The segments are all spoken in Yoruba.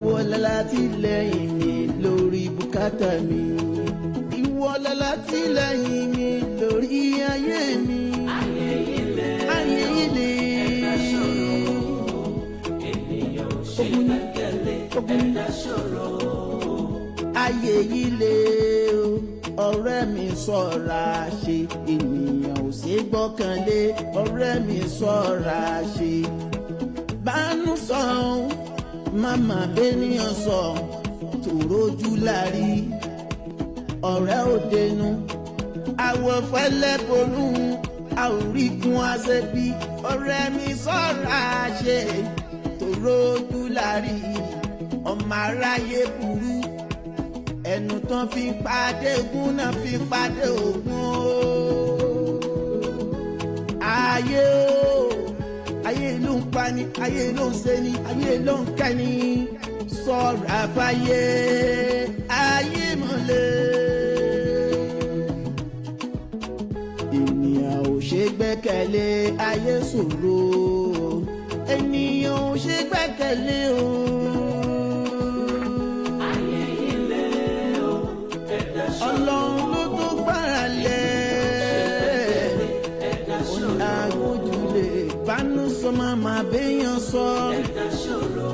ìwọ lálátìlẹ́yìn mi lórí bùkátà mi. Ìwọ lálátìlẹ́yìn mi lórí ayé mi. Ayé ilé ẹ̀dá ṣòro. Ènìyàn ò ṣe gbẹ́kẹ̀lé ẹ̀dá ṣòro. Ayé ilé ọ̀rẹ́ mi ṣọ́ra ṣe. Ènìyàn ò ṣe gbọ́kànlé ọ̀rẹ́ mi ṣọ́ra ṣe. Bánú sọ màmá bẹ́nìyàn sọ tòrójú lárí ọ̀rẹ́ òdenu àwọ̀ fẹ́lẹ́ bolú àorígun àṣẹbí ọ̀rẹ́ mi ṣọ́ra ṣe tòrójú lárí ọmọ aráyé burú ẹnu tán fi pàdé ogun náà fi pàdé ogun o ayé o ayé ló ń pani ayé ló ń ṣeni ayé ló ń kẹ́ni sọ̀rọ̀ àfáyé ayé mọ̀lẹ́. Ènìyàn ò ṣe gbẹ́kẹ̀lé ayé ṣòro ènìyàn ò ṣe gbẹ́kẹ̀lé o. Ayé ilé o ẹ̀dá ṣòro. Ọlọ́run ló tó gbára lẹ̀ ọ̀nà àgbójúlé bánú sọ máa béèyàn sọ. Ẹ̀dá ṣòro.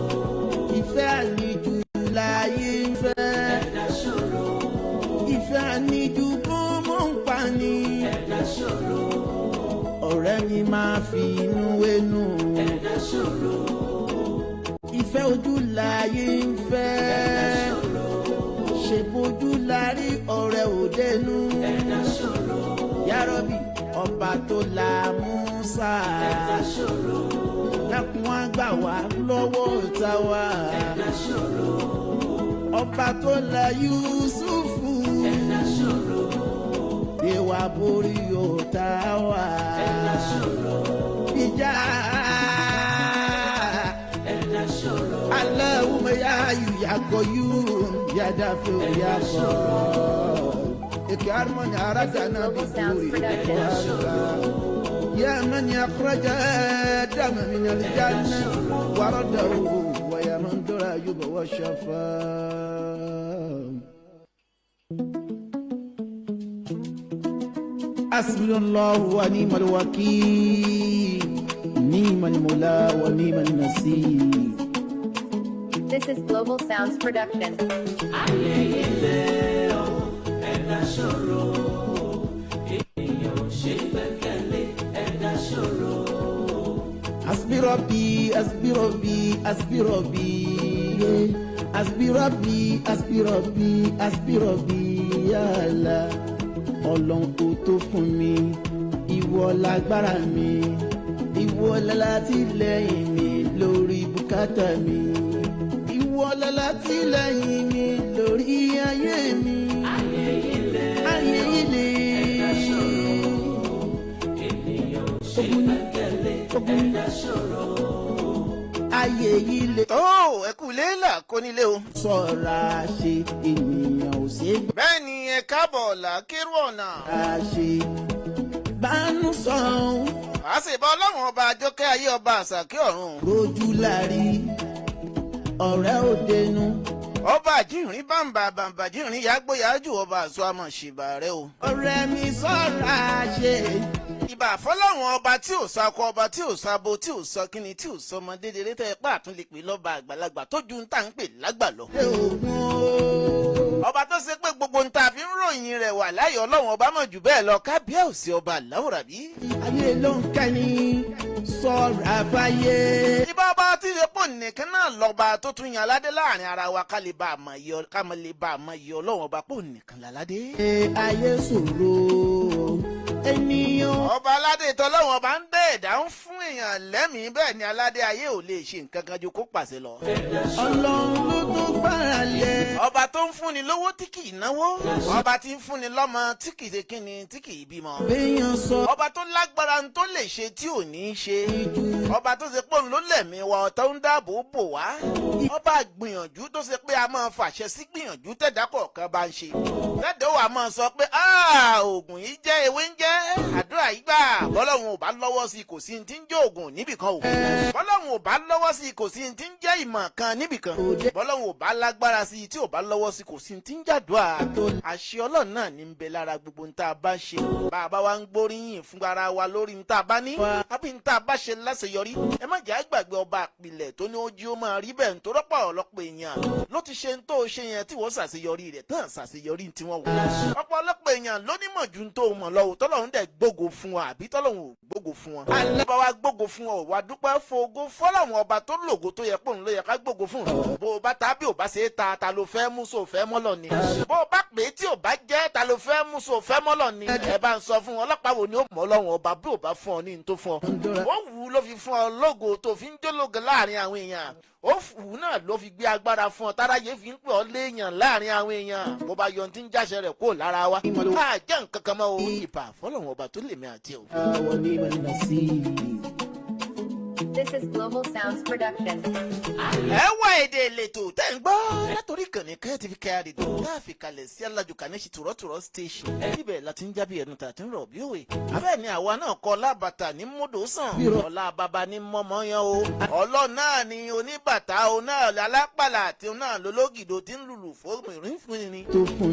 Ìfẹ́ àníjù láyé ń fẹ́. Ẹ̀dá ṣòro. Ìfẹ́ àníjù kó mọ̀ ń pa ni. Ẹ̀dá ṣòro. Ọ̀rẹ́ mi máa fi inú wénú. Ẹ̀dá ṣòro. Ìfẹ́ ojú láyé ń fẹ́. Ẹ̀dá ṣòro. Ṣe bójú lárí ọ̀rẹ́ òdenu. Ẹ̀dá ṣòro. Yárọ́bì ọba tó la Mùsá. Ẹ̀dá ṣòro. Dákun wá gbà wá lọ́wọ́ ọ̀tá wa. Ẹ̀dá ṣòro. Ọba tó la Yúsúfù. Ẹ̀dá ṣòro. Gbé wa borí ọ̀tá wa. Ẹ̀dá ṣòro. Ìjà. Ẹ̀dá ṣòro. Allahumma ya hayyu ya qayyum ya dafi'u ya qahhar. Ikharmani aradana biduri يا من يخرج آدم من الجنة ورده ويا من دراجب والشفاء حسبي الله ونعم الوكيل نعم المولى ونعم النصير. This is Global Sounds Production. حسبي ربي حسبي ربي حسبي ربي حسبي ربي حسبي ربي حسبي ربي يا الله Ọlọ́run kò tó fún mi ìwọ lágbára mi ìwọ lálátìlẹ́yìn mi lórí bùkátà mi ìwọ lálátìlẹ́yìn mi lórí ayé mi. Ayé ilé ẹ̀dá ṣòro ènìyàn ò ṣe gbẹ́kẹ̀lé ẹ̀dá ṣòro. Ayé ilé. Ó ẹkú léèlà kó nílé o. Ṣọ́ra ṣe ènìyàn ò ṣe gbà. Bẹ́ẹ̀ ni ẹ káàbọ̀ làákérò ọ̀nà. Ṣe bánú sàn. Àṣìbọ̀ ọlọ́run ọba àjọkẹ́ ayé ọba àṣàkí ọ̀run. Rojú lárí ọ̀rẹ́ òdenu. Ọba àjíǹrín bàǹbà bàǹbà jíǹrín yàgbóyàjú ọba àṣọ àmọ̀ ṣìbà rẹ o. Ọ̀rẹ́ mi ṣọ́ra ṣe. Ìbà fọlọ́run ọba tí ò sakọ ọba tí ò sabo tí ò sọ kíni tí ò sọmọ dédéré tẹ́ ẹ pé àtún lè pè lọ́ba àgbàlagbà tó ju ń tà ń pè lágbà lọ. Ọba tó ṣe pé gbogbo ń ta fi ń ròyìn rẹ̀ wà láyé ọlọ́run ọba mọ̀ jù bẹ́ẹ̀ lọ kábíyèsí ọba àláwòrán bí. Ayé ló ń kẹ́ni sọ̀rọ̀ àfáyé. Ibà ọba tí ilé pò nìkan náà lọ́ba tó tún yan aládé láàrin ara wa ká lè bá a mọ̀ yọ ká mọ̀ lè bá a mọ̀ yọ ọlọ́run ọba pò nìkan láládé. Ayé ṣòro ènìyàn. Ọba aládé tọ́lọ́run ọba ń dé ìdáhùn fún èèyàn lẹ́mìí bẹ́ẹ̀ ni aládé ayé ò lè ṣe nǹkan kan ju kó pàṣẹ lọ. Ọlọ́run ló tó gbára lẹ̀. ọba tó ń fúnni lówó tí kì í náwó, ọba tí ń fúnni lọ́mọ tí kì í ṣe kíni tí kì í bímọ, béèyàn sọ ọba tó lágbára tó lè ṣe tí ò ní í ṣe, ọba tó ṣe pé òun ló lẹ̀mí wa tó ń dáàbò bò wá, ọba gbìyànjú tó ṣe pé a máa fàṣẹ sí gbìyànjú tẹ̀dá kọ̀ọ̀kan bá ń ṣe. tẹ́dọ̀ wa máa sọ pé oògùn yìí jẹ́ ewé ń jẹ́ àdúrà yìí gbà, bọ́lọ́hun ò bá lọ́wọ́ sí kò sí ti ń jẹ́ oògùn níbìkan o, bọ́lọ́hun ò bá lọ́wọ́ sí kò sí ti ń jẹ́ ìmọ̀ kan níbìkan, bọ́lọ́hun ò bá lágbára sí tí ò bá lọ́wọ́ sí kò sí ti ń jàdúrà. àṣẹ Ọlọ́run náà ní ń bẹ lára gbogbo ń tá a bá ṣe. bá a bá wa ń gbóríyìn fún ara wa lórí ń tá a bá ní àbí ń tá a bá ṣe láṣeyọrí, ẹ má jẹ́ àgbàgbé ọba àpilẹ̀ tó ní ó jí ó máa rí bẹ́ẹ̀ nítorí ọ̀pọ̀lọpọ̀ èèyàn ló ti ṣe ń tó ṣe yẹn tí wọ́n ṣàṣeyọrí rẹ̀ tán ṣàṣeyọrí tí wọ́n wò. ọ̀pọ̀lọpọ̀ èèyàn ló nímọ̀ ju tó mọ̀ lọ́wọ́ tọ́lọ́run dẹ̀ gbógo fún wa àbí tọ́lọ́run ò gbógo fún wọn. àlẹ́bàá wa gbógo fún ọ wà dúpẹ́ fògo fọ́lọ́run ọba tó lògo tó yẹ pòun ló yẹ ká gbógo fún. bó o bá ta bí o bá ṣe é ta ló fẹ́ mú so fẹ́ mọ́lọ̀ ni. bó o bá pè é tí o bá jẹ́ ta ló fẹ́ mú so fẹ́ mọ́lọ̀ ni. ẹ bá ń sọ fún ọlọ́pàá wo ni ó mọ̀ Ọlọ́run ọba bí o bá fún ọ ní ní tó fún ọ. ó wù ú ló fi fún ọ lógo tó fi ń jólógo láàrin àwọn èèyàn. ó wù ú náà ló fi gbé agbára fún ọ táráyé fi ń pè ọ léèyàn láàrin àwọn èèyàn. bó bá yọ ní tí ń jáṣẹ rẹ̀ kó lára wa. a jẹ́ nǹkan kan mọ́ o. ìbà fọlọ́run ọba tó lè mí àti o. This is Global Sounds Production. ẹ wá èdè ìletò tẹ́ ń gbọ́ látòrí ìkànnì Creative Care tó tá a fi kalẹ̀ sí alájùkà ní ṣìtúrọ́tùrọ́ station. ibẹ̀ láti ń jábí ẹnu tàbí ń rọ̀ bí òwe. abẹ́ẹ̀ ni àwa náà kọ́ lábàtà ní mọ́dọ̀ sàn. ọ̀la bàbá ní mọ́mọ́ yan o. ọlọ́run náà ni oníbàtà o náà alápàlà àti o náà lológìdó tí ń lùlù fóònù fún ni.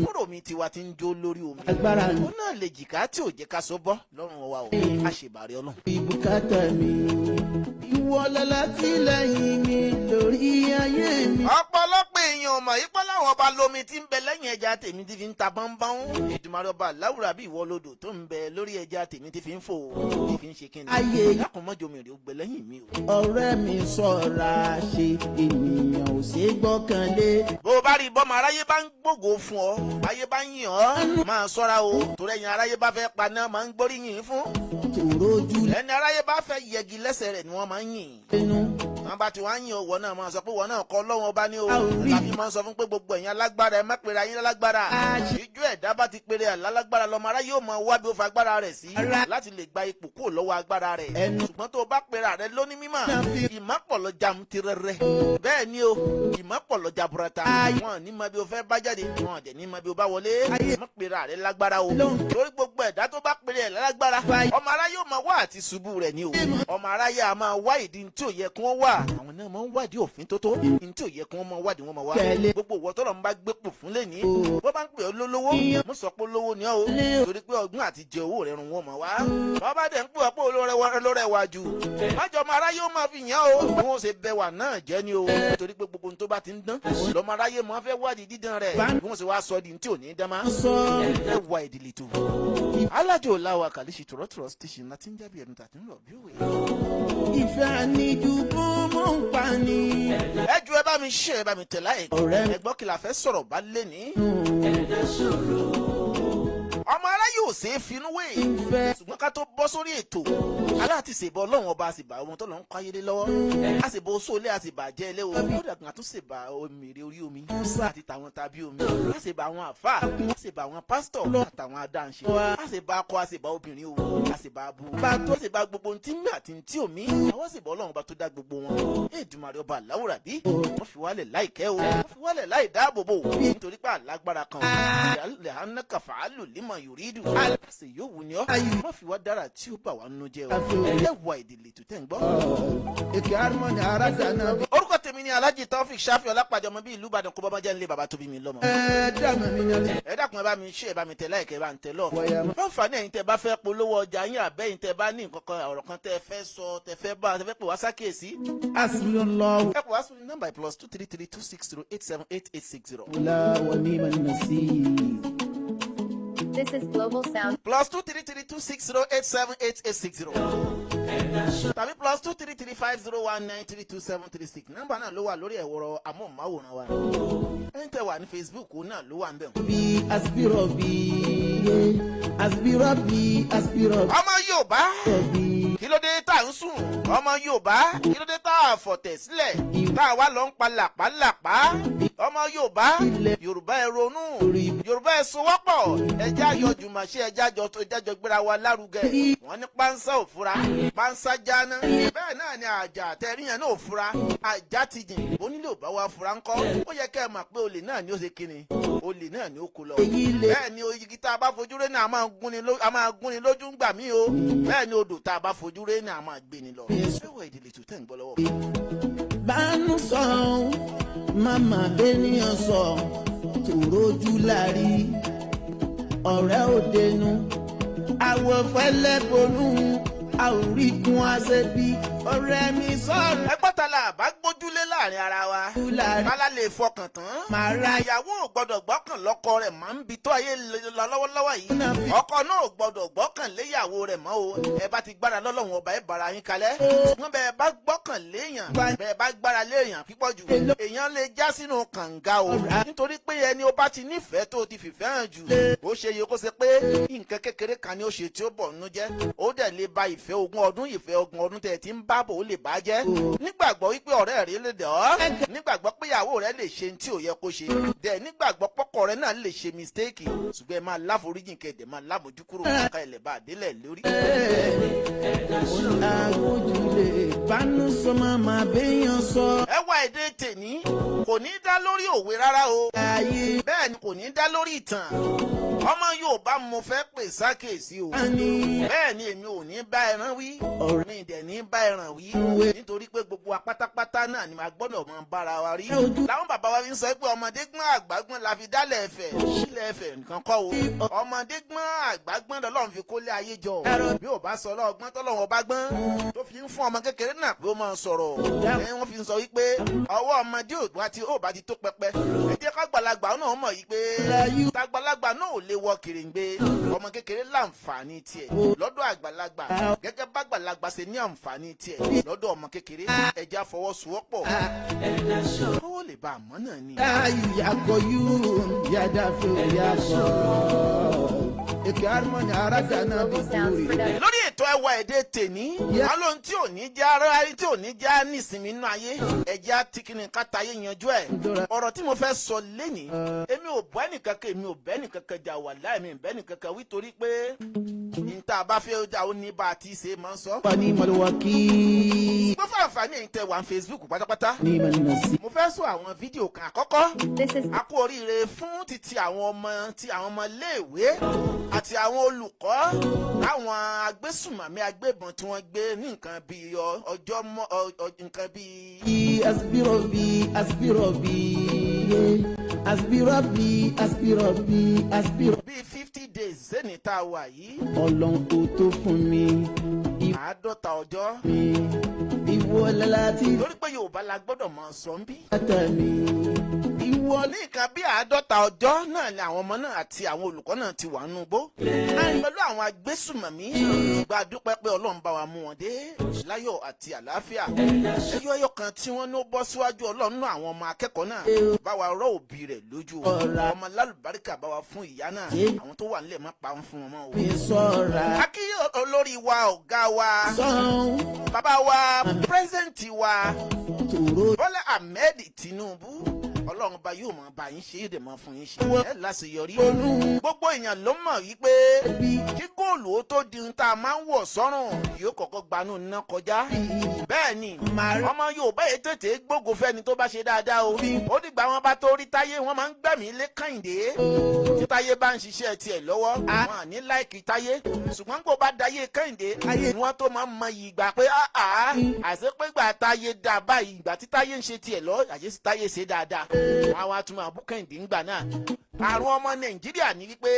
kúrò mi tiwa ti ń jó lórí omi. o náà lè jìká tí ò jẹ́ ká so bọ́ lọ́rùn wa o. a ṣèbàrí ọlọ́run. ìbùkátà mi ìwọ lálátìlẹ́yìn mi lórí ayé mi. ọ̀pọ̀lọpọ̀ èèyàn ọmọ yìí pẹ́ láwọn ọba lomi tí ń bẹ lẹ́yìn ẹja tèmi ti fi ń ta bọ́nbọ́n. Èdùmàrè ọba láwùrà bí ìwọ lodò tó ń bẹ lórí ẹja tèmi ti fi ń fò tí fi ń ṣe kíni. ayé lákùn mọ́jọ mi rè ó gbẹ lẹ́yìn mi o. ọ̀rẹ́ mi ṣọ́ra ṣe ènìyàn ò ṣe é gbọ́kànlé. bó o bá rí bọ́mọ aráyé bá ń gbógo fún ọ ayé bá ń yìn ọ́ máa ṣọ́ra o torí ẹ̀yin aráyé bá fẹ́ paná máa ń gbóríyìn fún. tòró ojú ẹni aráyé bá fẹ́ yẹgi lẹ́sẹ̀ rẹ̀ ni wọ́n máa ń yìn. wọ́n bá ti wá yìn ọ́ wọ́n náà máa sọ pé wọ́n náà kọ́ lọ́wọ́ ọba ní o. tàbí máa sọ fún pé gbogbo ẹ̀yin alágbára ẹ má pèrè ayé lálágbára. ìjọ ẹ̀dá bá ti pèrè alágbára lọ́mọ aráyé yóò máa wá bí ó fa agbára rẹ̀ sí láti lè gba ipò kúrò lọ́wọ́ agbára rẹ̀. ṣùgbọ́n tó o bá pèrè rẹ̀ lóní mímọ́ ìmọ̀pọ̀lọ́ jam tirẹrẹ. bẹ́ẹ̀ ni o ìmọ̀pọ̀lọ́ jaburata. wọn ní ma bí o fẹ́ bá jáde wọn dẹ̀ ní ma bí o bá wọlé. má pèrè rẹ̀ lágbára o. torí gbogbo ẹ̀dá tó bá pèrè lágbára ọmọ aráyé yóò máa wá àti ṣubú rẹ̀ ni o. ọmọ aráyé a máa wá ìdí tí ò yẹ kí wọ́n wà. àwọn náà máa ń wádìí òfin tó tó ní tí ò yẹ kí wọ́n máa wádìí wọ́n máa wá. gbogbo ìwọ tọ́lọ̀ ń bá gbé pò fún lẹ́ni bó bá ń pè ọ́ lólówó mo sọ pé olówó ni ọ́ o torí pé ọgbọ́n àti jẹ owó rẹ̀ rùn wọ́n máa wá. wọ́n bá dẹ̀ ń pè ọ́ pé olórẹwà jù májọ ọmọ aráyé ó máa fi yàn o bí wọ́n ṣe bẹwà náà jẹ́ ni o torí pé gbogbo tó bá ti ń dán lọ́mọ aráyé máa fẹ́ wádìí dídán rẹ̀ bí wọ́n ṣe wá sọ di tí ò ní dán má. ẹ wá ìdílé tó alájò làwà kàlíṣì tòrọ́tòrọ́ station láti ń jábí ẹnu tàbí ń rọ̀ bí òwe. ìfẹ́ àníjú bó mọ̀ ń pa ni. ẹ ju ẹ bá mi ṣe ẹ bá mi tẹ̀ láì ẹ gbọ́ kí la fẹ́ sọ̀rọ̀ bá lé ní. ọmọ aráyé ò ṣeé finú wé ṣùgbọ́n ká tó bọ́ sórí ètò aláàtì ṣèbọ ọlọ́run ọba àṣìbà ohun tó lọ ń kọ́ ayédè lọ́wọ́ àṣìbọ sólé àṣìbà jẹ́ ilé o ó dàgbà tó ṣèbà omèrè orí omi àti tàwọn tàbí omi àṣìbà àwọn àfà àṣìbà àwọn pásítọ̀ àtàwọn adáǹṣe àṣìbà akọ àṣìbà obìnrin o àṣìbà abu àṣìbà gbogbo ntí mi àti ntí omi àwọn àṣìbà ọlọ́run ọba tó dá gbogbo wọn Èdùmàrè ọba aláwùrà bí wọ́n fi wálẹ̀ láìkẹ́ o wọ́n fi wálẹ̀ láì dáàbòbò nítorí pé alágbára kan lẹ́hánná kàfàálù límọ̀ yorùdù àṣẹ yóò wù ní ọ́ wọ́n fi wá dára tí ó bà wá nínú jẹ́ o ẹ wà ìdílé tó tẹ̀ ń gbọ́. èkè harmony arájà náà. orúkọ tèmi ni Alhaji Taofik Shafi Ọlápàdé ọmọ bíi ìlú Ìbàdàn kó bá jẹ́ nílé bàbá tó bí mi lọ́mọ. ẹ dákun ẹ bá mi ṣe ẹ bá mi tẹ láìkẹ́ ẹ bá ń tẹ lọ. fáfàní ẹ̀yin tẹ bá fẹ́ polówó ọjà yín àbẹ́yìn tẹ bá ní nǹkan kan ọ̀rọ̀ kan tẹ fẹ́ sọ tẹ fẹ́ bá tẹ fẹ́ pè wá sákèésí. asúlọ́lọ́. ẹ pè wá sórí nọ́mbà +23326087886. This is Global Sound. +23326087886. tàbí +2335019327336. nọ́mbà náà ló wà lórí ẹ̀rọ amóhùnmáwòrán wa. ẹ̀yin tẹ́ wà ní Facebook náà ló wà ń bẹ̀. bí aspiro bí. Aspirọ̀bì. ọmọ Yorùbá kí ló dé tá à ń sùn ọmọ Yorùbá kí ló dé tá à fọ̀tẹ̀ sílẹ̀ tá à wá lọ ń pa làpálàpá ọmọ Yorùbá ẹ ronú Yorùbá ẹ sowọ́pọ̀ ẹjẹ́ ayọ̀ jùmọ̀ṣe ẹjẹ́ àjọ gbéra wa lárugẹ wọ́n ní pánsá òfura pánsá jáná bẹ́ẹ̀ náà ni àjà tẹ̀ríyàn náà òfura àjà ti jìn onílé ò bá wa fura ńkọ́ ó yẹ kẹ́ ẹ mọ̀ pé olè náà ni ó ṣe kíni olè náà ni ó kó lọ bẹ́ẹ̀ ni oyigi tá a bá fojú rẹ́ náà a máa gúnni lójú ń gbà mí o bẹ́ẹ̀ ni odò tá a bá fojú rẹ́ náà a máa gbé ni lọ ẹwà ìdílé tó tẹ̀ ń gbọ́ lọ́wọ́. Bánú sọ màmá ènìyàn sọ tòrójú lárí ọ̀rẹ́ òdenu àwọ̀ fẹ́lẹ́ bonú àwòrígun àṣẹbí ọ̀rẹ́ mi sọ̀rọ̀. ẹgbọ́n ta la bá gbójúlé láàrin ara wa bálá lè fọkàn tán ìyàwó ò gbọ́dọ̀ gbọ́kàn lọ́kọ rẹ̀ máa ń bi tó ayé lọ lọ́wọ́lọ́wọ́ yìí ọkọ náà ò gbọ́dọ̀ gbọ́kàn léyàwó rẹ̀ mọ́ o ẹ bá ti gbára lọ́lọ́run ọba ẹ bára yín kalẹ̀ wọ́n bẹ́ẹ̀ bá gbọ́kàn léèyàn bẹ́ẹ̀ bá gbára léèyàn pípọ̀ jù èèyàn lè já sínú kànga o nítorí pé ẹni o bá ti nífẹ̀ẹ́ tó ti fìfẹ́ hàn jù ó ṣe yẹ kó ṣe pé nǹkan kékeré kan ni ó ṣe tí ó bọ̀ nínú jẹ́ ó dẹ̀ lè ba ìfẹ́ ogún ọdún tẹ̀ tí ń bá bò ó lè bá jẹ́ nígbàgbọ́ wípé ọ̀rẹ́ rẹ lè dẹ̀ ọ́ nígbàgbọ́ pé ìyàwó rẹ lè ṣe tí ò yẹ kó ṣe dẹ̀ nígbàgbọ́ pọ́kọ rẹ náà lè ṣe mistake ṣùgbọ́n ẹ máa láforíjìn kẹ̀dẹ̀ máa lábòjú kúrò ká ilẹ̀ bá délẹ̀ lórí. àwòjúlé bánú sọ máa béèyàn sọ. ẹwà èdè tèní kò ní dá lórí òwe rárá o bẹ́ẹ̀ ni kò ní dá lórí ìtàn ọmọ Yorùbá mo fẹ́ pè sákèsí o bẹ́ẹ̀ ni èmi ò ní bá ẹran wí mi dẹ̀ ní bá ẹran wí nítorí pé gbogbo wa pátápátá náà ni màá gbọ́dọ̀ mọ bára wa rí làwọn bàbá wa fi ń sọ pé ọmọdé gbọ́n àgbà gbọ́n la fi dálẹ̀ ẹ̀fẹ̀ sílẹ̀ ẹ̀fẹ̀ nǹkan kọ́ o ọmọdé gbọ́n àgbà gbọ́n lọ́lọ́run fi kólé ayé jọ bí ò bá sọ ọlọ́gbọ́n tọ́lọ́run ọba gbọ́n tó fi ń fún ọmọ kékeré náà pé ó máa sọ̀rọ̀ wọ́n fi ń sọ wípé ọwọ́ ọmọdé ò bá ti tó pẹpẹ ẹ jẹ́ kágbàlagbà náà mọ̀ yìí pé tágbàlagbà náà ò lè wọ kèrèǹgbè ọmọ kékeré láǹfààní tiẹ̀ lọ́dọ̀ àgbàlagbà gẹ́gẹ́ bágbàlagbà ṣe ní àǹfààní tiẹ̀ lọ́dọ̀ ọmọ kékeré ẹja fọwọ́sowọ́pọ̀ kówó lè bá àmọ́ náà ni. yàgò yún yàda fún yàgò èké harmony aráàdáná bí kúrè. lórí ètò ẹwà èdè tèní wọn lóhun tí ò ní já rárí tí ò ní já nísìnyí nínú ayé ẹja tíkìnì kátàyé yanjú ẹ ọ̀rọ̀ tí mo fẹ́ sọ lẹ́nìí èmi ò bọ́ ẹnìkankan èmi ò bẹ́ ẹnìkankan jà wà láì mi bẹ́ ẹnìkankan wí torí pé níta bá fẹ́ ọjà ó ní bá a ti ṣe máa ń sọ. wà ní mọ̀lúwọ́kì. mo fẹ́ àǹfààní ẹ̀yin tẹ wà ní Facebook pátápátá. ní ìmọ̀lúwọ́ sí. mo fẹ́ sọ àwọn fídíò kan àkọ́kọ́. a kú oríire fún títí àwọn ọmọ iléèwé àti àwọn olùkọ́ láwọn agbésùmọ̀mí agbébọn tí wọ́n gbé ní nǹkan bíi ọjọ́ nǹkan bíi. aspirọ̀bì. bíi 50 days sẹ́ni tá a wà yìí. ọlọ́run kò tó fún mi. 50 ọjọ́. ìwọ láti. torí pé Yorùbá la gbọ́dọ̀ máa sọ ń bí. ìwọ ní nǹkan bí 50 ọjọ́ náà ni àwọn ọmọ náà àti àwọn olùkọ́ náà ti wà nínú igbó. pẹ̀lú àwọn agbésùmọ̀mí gba dúpẹ́ pé Ọlọ́run bá wa mú wọn dé láyọ̀ àti àlàáfíà. ẹyọ kan tí wọ́n ní ó bọ́ síwájú Ọlọ́run náà àwọn ọmọ akẹ́kọ̀ọ́ náà bá wa rọ́ òbí rẹ̀ lójú ọmọ lálùbáríkà bá wa fún ìyá náà àwọn tó wà nílẹ̀ má pa ń fún wọn mọ́ o. akí olórí wa ọ̀gá wa bàbá wa pírẹsidẹ́ǹtì wa Bọ́lá Ahmed Tinubu Ọlọ́run bá yóò máa bá yín ṣe é dè máa fún yín ṣe ẹ láṣeyọrí. gbogbo èèyàn ló mọ̀ wípé kí góòlù ó tó di tá a máa ń wọ̀ sọ́rùn yóò kọ́kọ́ gbanú iná kọjá. bẹ́ẹ̀ ni ọmọ Yorùbá yìí tètè gbógo fẹ́ni tó bá ṣe dáadáa o. ó dìgbà wọn bá tó rí Táyé wọn máa ń gbẹ̀mí lé Kẹ́hìndé. tí Táyé bá ń ṣiṣẹ́ tiẹ̀ lọ́wọ́ wọn à ní láìkì Táyé ṣùgbọ́n kó bá dayé Kẹ́hìndé ni wọ́n tó máa ń mọ ìgbà pé àṣepégbà Táyé dá báyìí ìgbà tí Táyé ń ṣe tiẹ̀ lọ àyè Táyé ṣe dáadáa àwọn atúmọ̀ àbúkẹ́ǹdé ń gbà náà. àrùn ọmọ Nàìjíríà ní wípé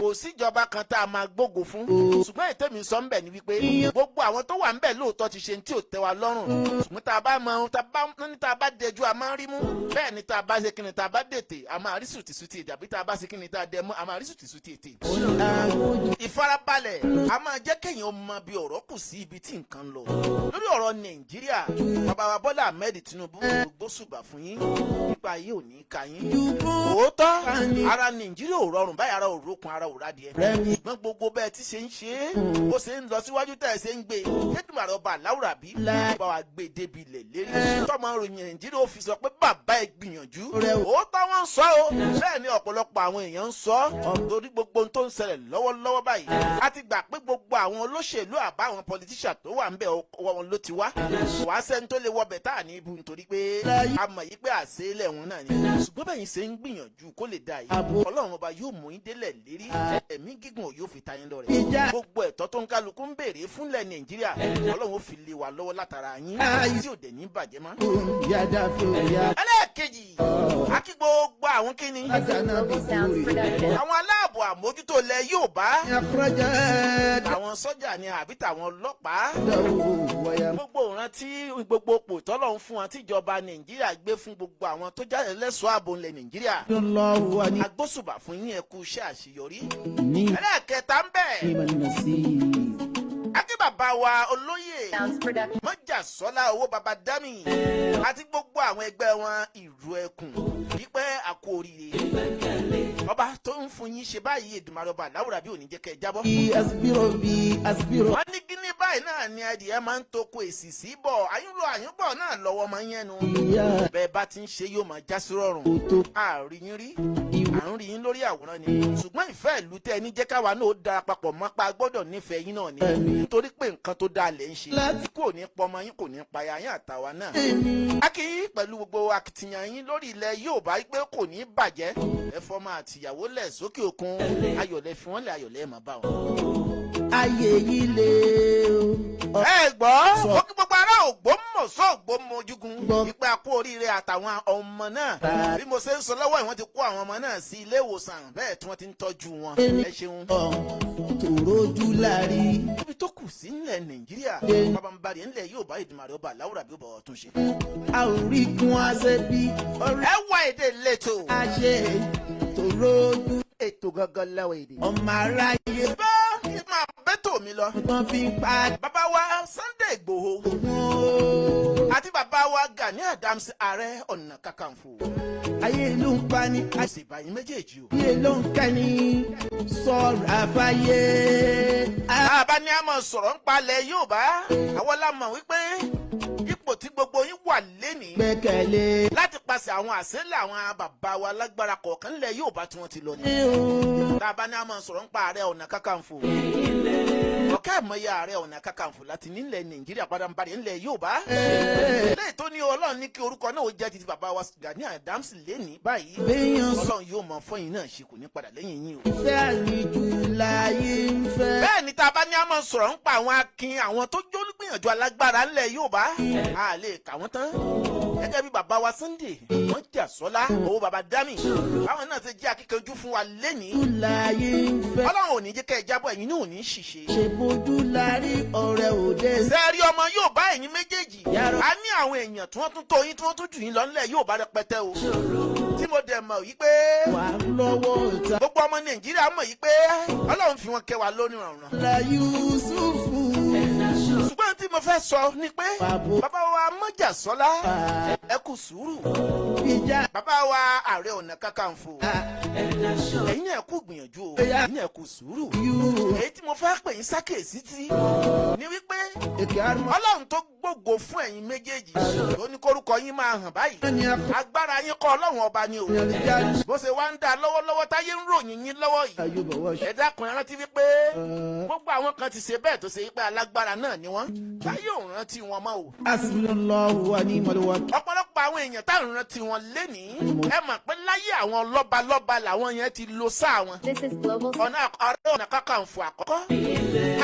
kò síjọba kan tá a máa gbógo fún ṣùgbọ́n ètò mi sọ ń bẹ̀ ní wípé gbogbo àwọn tó wà ń bẹ̀ lóòótọ́ ti ṣe tí ò tẹ́ wa lọ́rùn ṣùgbọ́n tá a bá mọ tá a bá dẹjú a máa ń rí mú bẹ́ẹ̀ ni tá a bá ṣe kíni tá a bá dètè a máa rí sùtìsùtì àbí tá a bá ṣe kíni tá a dẹ mú a máa rí sùtìsùtì ètè. ìfarabalẹ̀ a máa jẹ́ kéèyàn mọ bí ọ̀rọ̀ kù sí ibi tí nǹkan lọ lórí ọ̀rọ̀ Nàìjíríà bàbá wa Bọ́lá Ahmed Tinubu gbósùbà fún yín nípa yìí ò ní ka yín òótọ́ ara Nàìjíríà ò rọrùn báyìí, ara ò rókun, ara ò rádìẹ. ṣùgbọ́n gbogbo bẹ́ẹ̀ tí ṣe ń ṣe é ó ṣe ń lọ síwájú tẹ̀ ṣe ń gbé Elédùmarè ọba aláwùrà bí bá wa gbé débi ilẹ̀ lérí tọ́mọ ròyìn Nàìjíríà ó fi sọ pé bàbá ẹ gbìyànjú òótọ́ wọn ń sọ o bẹ́ẹ̀ ni ọ̀pọ̀lọpọ̀ àwọn èèyàn ń sọ torí gbogbo ohun tó ń ṣẹlẹ̀ lọ́wọ́lọ́wọ́ báyìí a ti gbà pé gbogbo àwọn olóṣèlú àbá àwọn politician tó wà ń bẹ̀ wọn ló ti wá kò wá sẹ́ni tó lè wọbẹ̀ tá à ní ibu nítorí pé a mọ̀ yí pé àṣeélẹ̀ wọn náà ni ṣùgbọ́n bẹ́yìn ṣe ń gbìyànjú kó lè dà yìí Ọlọ́run ọba yóò mú yín délẹ̀ lérí ẹ̀mí gígùn yóò fi ta yín lọ́rẹ gbogbo ẹ̀tọ́ tó ń kálukú ń béèrè fúnlẹ̀ Nàìjíríà Ọlọ́run ó fi lé wa lọ́wọ́ látara yín tí ò dẹ̀ ní bàjẹ́ mọ́. ẹlẹ́ẹ̀kejì akí gbogbo àwọn kíni àwọn aláàbò àmójútó ilẹ̀ Yorùbá àwọn sọ́jà ni àbí tàwọn ọlọ́pàá gbogbo ìrántí gbogbo pò tọ́lọ̀ ń fún wọn tíjọba Nàìjíríà gbé fún gbogbo àwọn tó jáde lẹ́sọ̀ọ́ ààbò ilẹ̀ Nàìjíríà agbósùbà fún yín ẹ kú iṣẹ́ àṣeyọrí. ẹlẹ́ẹ̀kẹta ń bẹ̀ akí bàbá wa olóyè Mọ́jàsọ́lá owó baba dami àti gbogbo àwọn ẹgbẹ́ wọn ìrù ẹkùn wípé àkó oríire ọba tó ń fún yín ṣe báyìí Èdùmàrè ọba aláwùrà bí òní jẹ́ kẹ́ ẹ jábọ́. wọ́n ní kíní báyìí náà ni adìyẹ máa ń toko èsì sí bọ̀ àyúnlò àyúnbọ̀ náà lọ́wọ́ máa ń yẹnu bẹ́ẹ̀ bá ti ń ṣe yóò máa já sí rọrùn àárín yín rí à ń rí yín lórí àwòrán ni ṣùgbọ́n ìfẹ́ ìlú tẹ́ ẹni jẹ́ káwa náà ó dara papọ̀ mọ́pá gbọ́dọ̀ nífẹ̀ẹ́ yín náà ni nítorí pé nǹkan tó dáa lè ń ṣe kò ní pọmọ yín kò ní paya yín àtàwa náà. a kì í pẹ̀lú gbogbo akitiyan yín lórí ilẹ̀ Yorùbá pé kò ní bàjẹ́ ẹ fọmọ àtìyàwó lẹ̀ sókè òkun ayọ̀lẹ̀ fi wọ́n lẹ̀ ayọ̀lẹ̀ máa bá wọn. ayé yìí lè o. ẹ gbọ́ ó kí gbogbo ará Ògbómọ̀ṣọ́ Ògbómojúgun ìpè àkó oríire àtàwọn ọmọ náà bí mo ṣe ń sọ lọ́wọ́ ìwọ́n ti kó àwọn ọmọ náà sí ilé ìwòsàn bẹ́ẹ̀ tí wọ́n ti ń tọ́jú wọn ẹ ṣeun. tòrójú lárí. ibi tó kù sí nílẹ̀ Nàìjíríà bàbá ń bari nílẹ̀ Yorùbá Èdùmàrè ọba aláwùrà bí ó bọ̀ tún ṣe. a ò rí kún aṣẹ bí. ẹ wá èdè lẹ́tọ̀. a ṣe tòrójú. ètò gangan lẹ́wọ̀ èdè. ọmọ aráyé. bẹ́ẹ̀ máa bẹ́tò mi lọ. wọ́n fi ń pa. bàbá wa Sunday Igboho àti bàbá wa Gani Adams Ààrẹ Ọ̀nà Kakanfò. ayé ló ń pa ni. a sì bá yín méjèèjì o. ayé ló ń kẹ́ ni sọ̀rọ̀ àfáyé. àbá ni a mọ̀ sọ̀rọ̀ ń palẹ̀ Yorùbá àwọn la mọ̀ wípé ipò tí gbogbo yín wà lénìí. gbẹ́kẹ̀lé. láti pàṣẹ àwọn àṣẹlẹ̀ àwọn bàbá wa lágbára kọ̀ọ̀kan nílẹ̀ Yorùbá tí wọ́n ti lọ ní. àbá ni a mọ̀ sọ̀rọ̀ ń pa Ààrẹ Ọ̀nà Kakanfò. ọ̀kẹ́ àmọ́yé Ààrẹ Ọ̀nà Kakanfò láti nílẹ̀ Nàìjíríà padà ń bari nílẹ̀ Yorùbá. lẹ́yìn tó ní Ọlọ́run ní kí orúkọ náà ó jẹ́ títí bàbá wa Gani Adams lénìí báyìí. Ọlọ́run yóò mọ fọ́yìn náà ṣe kò ní padà lẹ́yìn yín o. ìfẹ́ àlejò láyé ń fẹ́. bẹ́ẹ̀ ni tá a bá ní a máa sọ̀rọ̀ ń pa àwọn akin àwọn tó jólúgbìyànjú alágbára ńlẹ̀ Yorùbá a lè kà wọ́n tán. gẹ́gẹ́ bí bàbá wa Sunday Mọ́jàsọ́lá owó baba dami báwọn náà ti jẹ́ akíkanjú fún wa lénìí. Ọlọ́run ò ní jẹ́ kẹ́ ẹ jábọ̀ ẹ̀yin náà ò ní ṣìṣe. ṣe bójú lárí ọ̀rẹ́ òde. sẹ́ẹ̀rí ọmọ Yorùbá ẹ̀yin méjèèjì a ní àwọn èèyàn tí wọ́n tún tó yín tí wọ́n tún jù yín lọ nílẹ̀ Yorùbá rẹpẹtẹ o. tí mo dẹ̀ mọ̀ yí pé gbogbo ọmọ Nàìjíríà mọ̀ yí pé Ọlọ́run fi wọn kẹ́ wa lónìí rànran. la Yusufu. ṣùgbọ́n tí mo fẹ́ sọ ni pé bàbá wa Mọ́jàsọ́lá ẹ kú sùúrù. bàbá wa Ààrẹ Ọ̀nà Kakanfò ẹ̀yin náà kú gbìyànjú o ẹ̀yin náà kú sùúrù. èyí tí mo fẹ́ pè yín sákèésí tí ni wípé Ọlọ́run tó gbógo fún ẹ̀yin méjèèjì ló ní kórúkọ yín máa hàn báyìí. agbára yín kọ́ Ọlọ́run ọba ni o. bó ṣe wá ń dá lọ́wọ́lọ́wọ́ táyé ń ròyìn yín lọ́wọ́ yìí. ẹ dákun ẹ rántí wípé gbogbo àwọn kan ti ṣe bẹ́ẹ̀ tó ṣe wípé alágbára náà ni wọ́n táyé ò rántí wọn mọ́ o. ọ̀pọ̀lọpọ̀ àwọn èèyàn táwọn rántí wọn lénìí ẹ mọ̀ pé láyé àwọn lọ́balọ́ba làwọn yẹn ti lo sáà wọn. ọ̀nà Ààrẹ Ọ̀nà Kakanfò àkọ́kọ́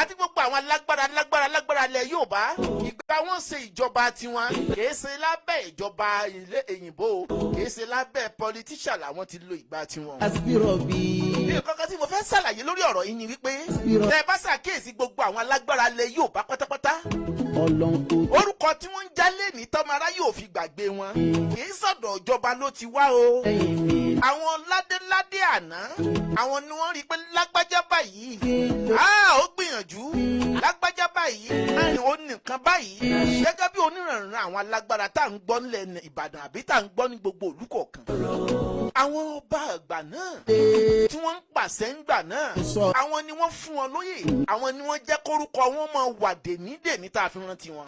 àti gbogbo àwọn alágbára lẹ̀ Yorùbá ìgbà wọn ṣe ìjọba tiwọn kìí ṣe lábẹ́ ìjọba ilé èyìnbó kìí ṣe lábẹ́ politician làwọn ti lo ìgbà tiwọn. bí kankan tí mo fẹ́ ṣàlàyé lórí ọ̀rọ̀ yìí ni wípé tẹ́ ẹ bá ṣàkíyèsí gbogbo àwọn alágbára lẹ̀ Yorùbá pátápátá orúkọ tí wọ́n ń jálè ní tọ́mara yóò fi gbàgbé wọn kìí sọ̀dọ̀ ìjọba ló ti wá o. àwọn ládéládé àná àwọn ni wọ́n rí i pé lágbájá báyìí ó gbìyànjú lágbájá báyìí ni ó nìkan báyìí gẹ́gẹ́ bí onírànràn àwọn alágbára tá à ń gbọ́ nílẹ̀ Ìbàdàn àbí tá à ń gbọ́ ní gbogbo ìlú kọ̀ọ̀kan. àwọn ọba àgbà náà tí wọ́n ń pàṣẹ ń gbà náà àwọn ni wọ́n fún wọn lóyè àwọn ni wọ́n jẹ́ kórúkọ wọn máa wà dèní tá a fi rántí wọn.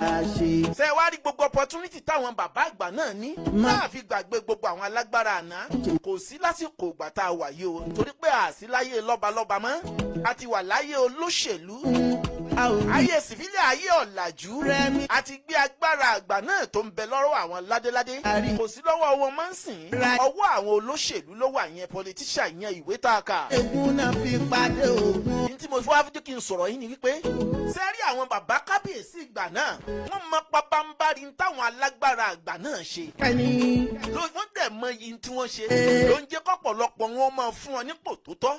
ṣé wá rí gbogbo opportunity táwọn bàbá àgbà náà ní tá a fi gbàgbé gbogbo àwọn alágbára àná kò sí lásìkò ìgbà tá a wà yìí o torí pé àsí láyé lọ́balọ́ba mọ́ a ti wà láyé olóṣèlú ayé sìfílẹ̀ ayé ọ̀làjú àti gbé agbára àgbà náà tó ń bẹ lọ́rọ̀ àwọn ládéládé kò sí lọ́wọ́ wọn máa ń sìn ọwọ́ àwọn olóṣèlú ló wà yẹn politician yẹn ìwé tá a kà. egun náà fi pàdé ogun. ní tí mo fọwọ́ fi kí n sọ̀rọ̀ yìí ni wípé sẹ́rí àwọn bàbá kábíyèsí ìgbà náà wọ́n mọ pápánbárí táwọn alágbára àgbà náà ṣe. wọ́n dẹ̀ mọ iyì tí wọ́n ṣe ló ń jẹ́ kọ́pọ̀lọpọ̀ wọn máa fún wọn nípò tó tọ́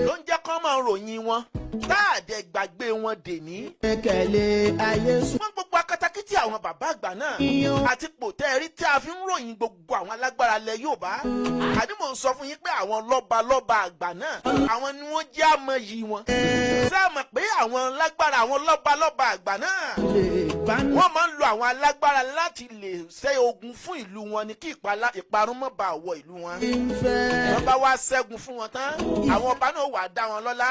ló ń jẹ́ kọ́ máa ròyìn wọn táàdẹ̀ gbàgbé wọn dèní. kẹ̀lé ayé sùn. wọ́n gbogbo akatakítí àwọn bàbá àgbà náà àti pòtẹ́ẹ̀rí tí a fi ń ròyìn gbogbo àwọn alágbára ilẹ̀ Yorùbá. àbí mò ń sọ fún yín pé àwọn lọ́balọ́ba àgbà náà àwọn ni wọ́n jẹ́ àmọ̀yì wọn. ṣé a mọ̀ pé àwọn lágbára àwọn lọ́balọ́ba àgbà náà wọ́n máa ń lo àwọn alágbára láti lè ṣẹ́ ogun fún ìlú wọn ni kí ìparun má bàa wọ ìlú wọn. wọ́n bá wá ṣẹ́gun fún wọn tán àwọn ọba náà wà dá wọn lọ́lá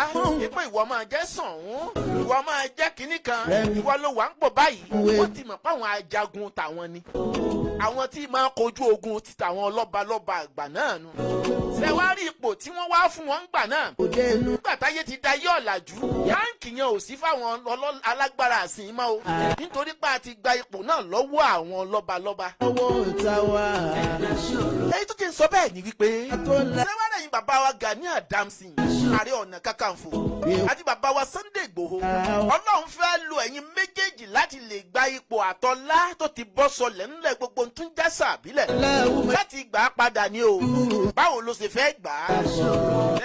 pé ìwọ máa jẹ́ Ṣọ̀ún ìwọ máa jẹ́ kínní kan ìwọ ló wà ń pò báyìí wọ́n ti mọ̀ pé àwọn ajagun tàwọn ni àwọn tí máa kojú ogun ti tàwọn lọ́balọ́ba àgbà náà nù. ṣé wàá rí ipò tí wọ́n wá fún wọn gbà náà nígbà táyé ti da yé ọ̀làjú yáǹkì yẹn ò sí fáwọn alágbára àsìn mọ́ o nítorí pé a ti gba ipò náà lọ́wọ́ àwọn lọ́balọ́ba. ọwọ́ ìta wa. èyí tó ti ń sọ bẹ́ẹ̀ ni wípé ṣé wàá rẹ̀yìn bàbá wa Gani Adams Ààrẹ Ọ̀nà Kakanfò àti bàbá wa Sunday Igboho Ọlọ́run fẹ́ lo ẹ̀yin méjèèjì láti lè gba ipò àtọ́lá tó ti bọ́ sọlẹ̀ ńlẹ̀ gbogbo tún jásà àbílẹ̀ láti gbà á padà ní o báwo ló ṣe fẹ́ gbà á.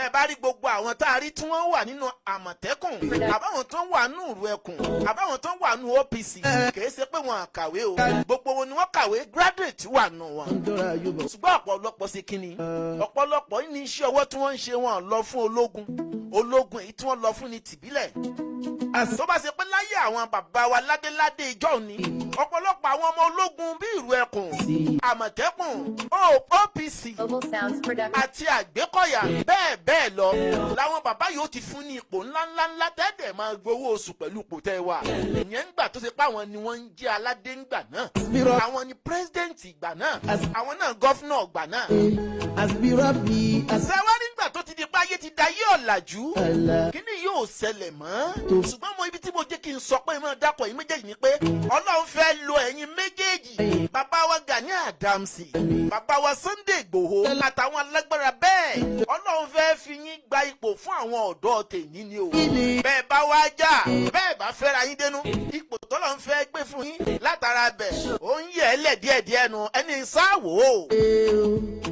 ẹ bá rí gbogbo àwọn tá a rí tí wọ́n wà nínú Àmọ̀tẹ́kùn àbáwọn tó ń wà nínú ìlú Ẹkùn àbáwọn tó ń wà nínú OPC kìí ṣe pé wọn kàwé o gbogbo wọn ni wọ́n kàwé graduate wà nù wọn. ṣùgbọ́n ọ̀pọ̀lọpọ̀ sí kíni ọ̀pọ̀lọpọ̀ ní iṣẹ́ ọwọ́ tí wọ́n ń ṣe wọn lọ fún ológun èyí tí wọ́n lọ fún ní tìbílẹ̀. tó bá ṣe pé láyé àwọn bàbá wa ládéládé ìjọ ni ọ̀pọ̀lọpọ̀ àwọn ọmọ ológun bí ìlú Ẹkùn Àmọ̀tẹ́kùn OPC àti Àgbékọ̀yà bẹ́ẹ̀ lọ làwọn bàbá yóò ti fún ní ipò ńláńlá tẹ́tẹ̀ máa gbowó oṣù pẹ̀lú ipò tẹ́ wà. ìyẹn ń gbà tó ṣe pé àwọn ni wọ́n ń jẹ́ aládé ńgbà náà àwọn ni president ìgbà náà àwọn náà gọ́fúnà ìgbà náà. ṣẹ́wá nígbà tó ti di pé ayé ti da yé ọ̀làjú kí ni yóò ṣẹlẹ̀ mọ́. ṣùgbọ́n mo ibi tí mo jẹ́ kí n sọ pé mo dákọ̀ yín méjèèjì ni pé Ọlọ́run fẹ́ lo ẹ̀yin méjèèjì bàbá wa Gani Adams bàbá wa Sunday Igboho àtàwọn alágbára bẹ́ẹ̀ Ọlọ́run fẹ́ fi yín gba ipò fún àwọn ọ̀dọ́ tèmi ni o. bẹ́ẹ̀ bá wá jà bẹ́ẹ̀ bá fẹ́ra yín dénú ipò tọ́lọ́run fẹ́ gbé fún yín látara bẹ̀ ó ń yẹ̀ ẹ́ lẹ̀ díẹ̀díẹ̀ nu ẹni sáwò o.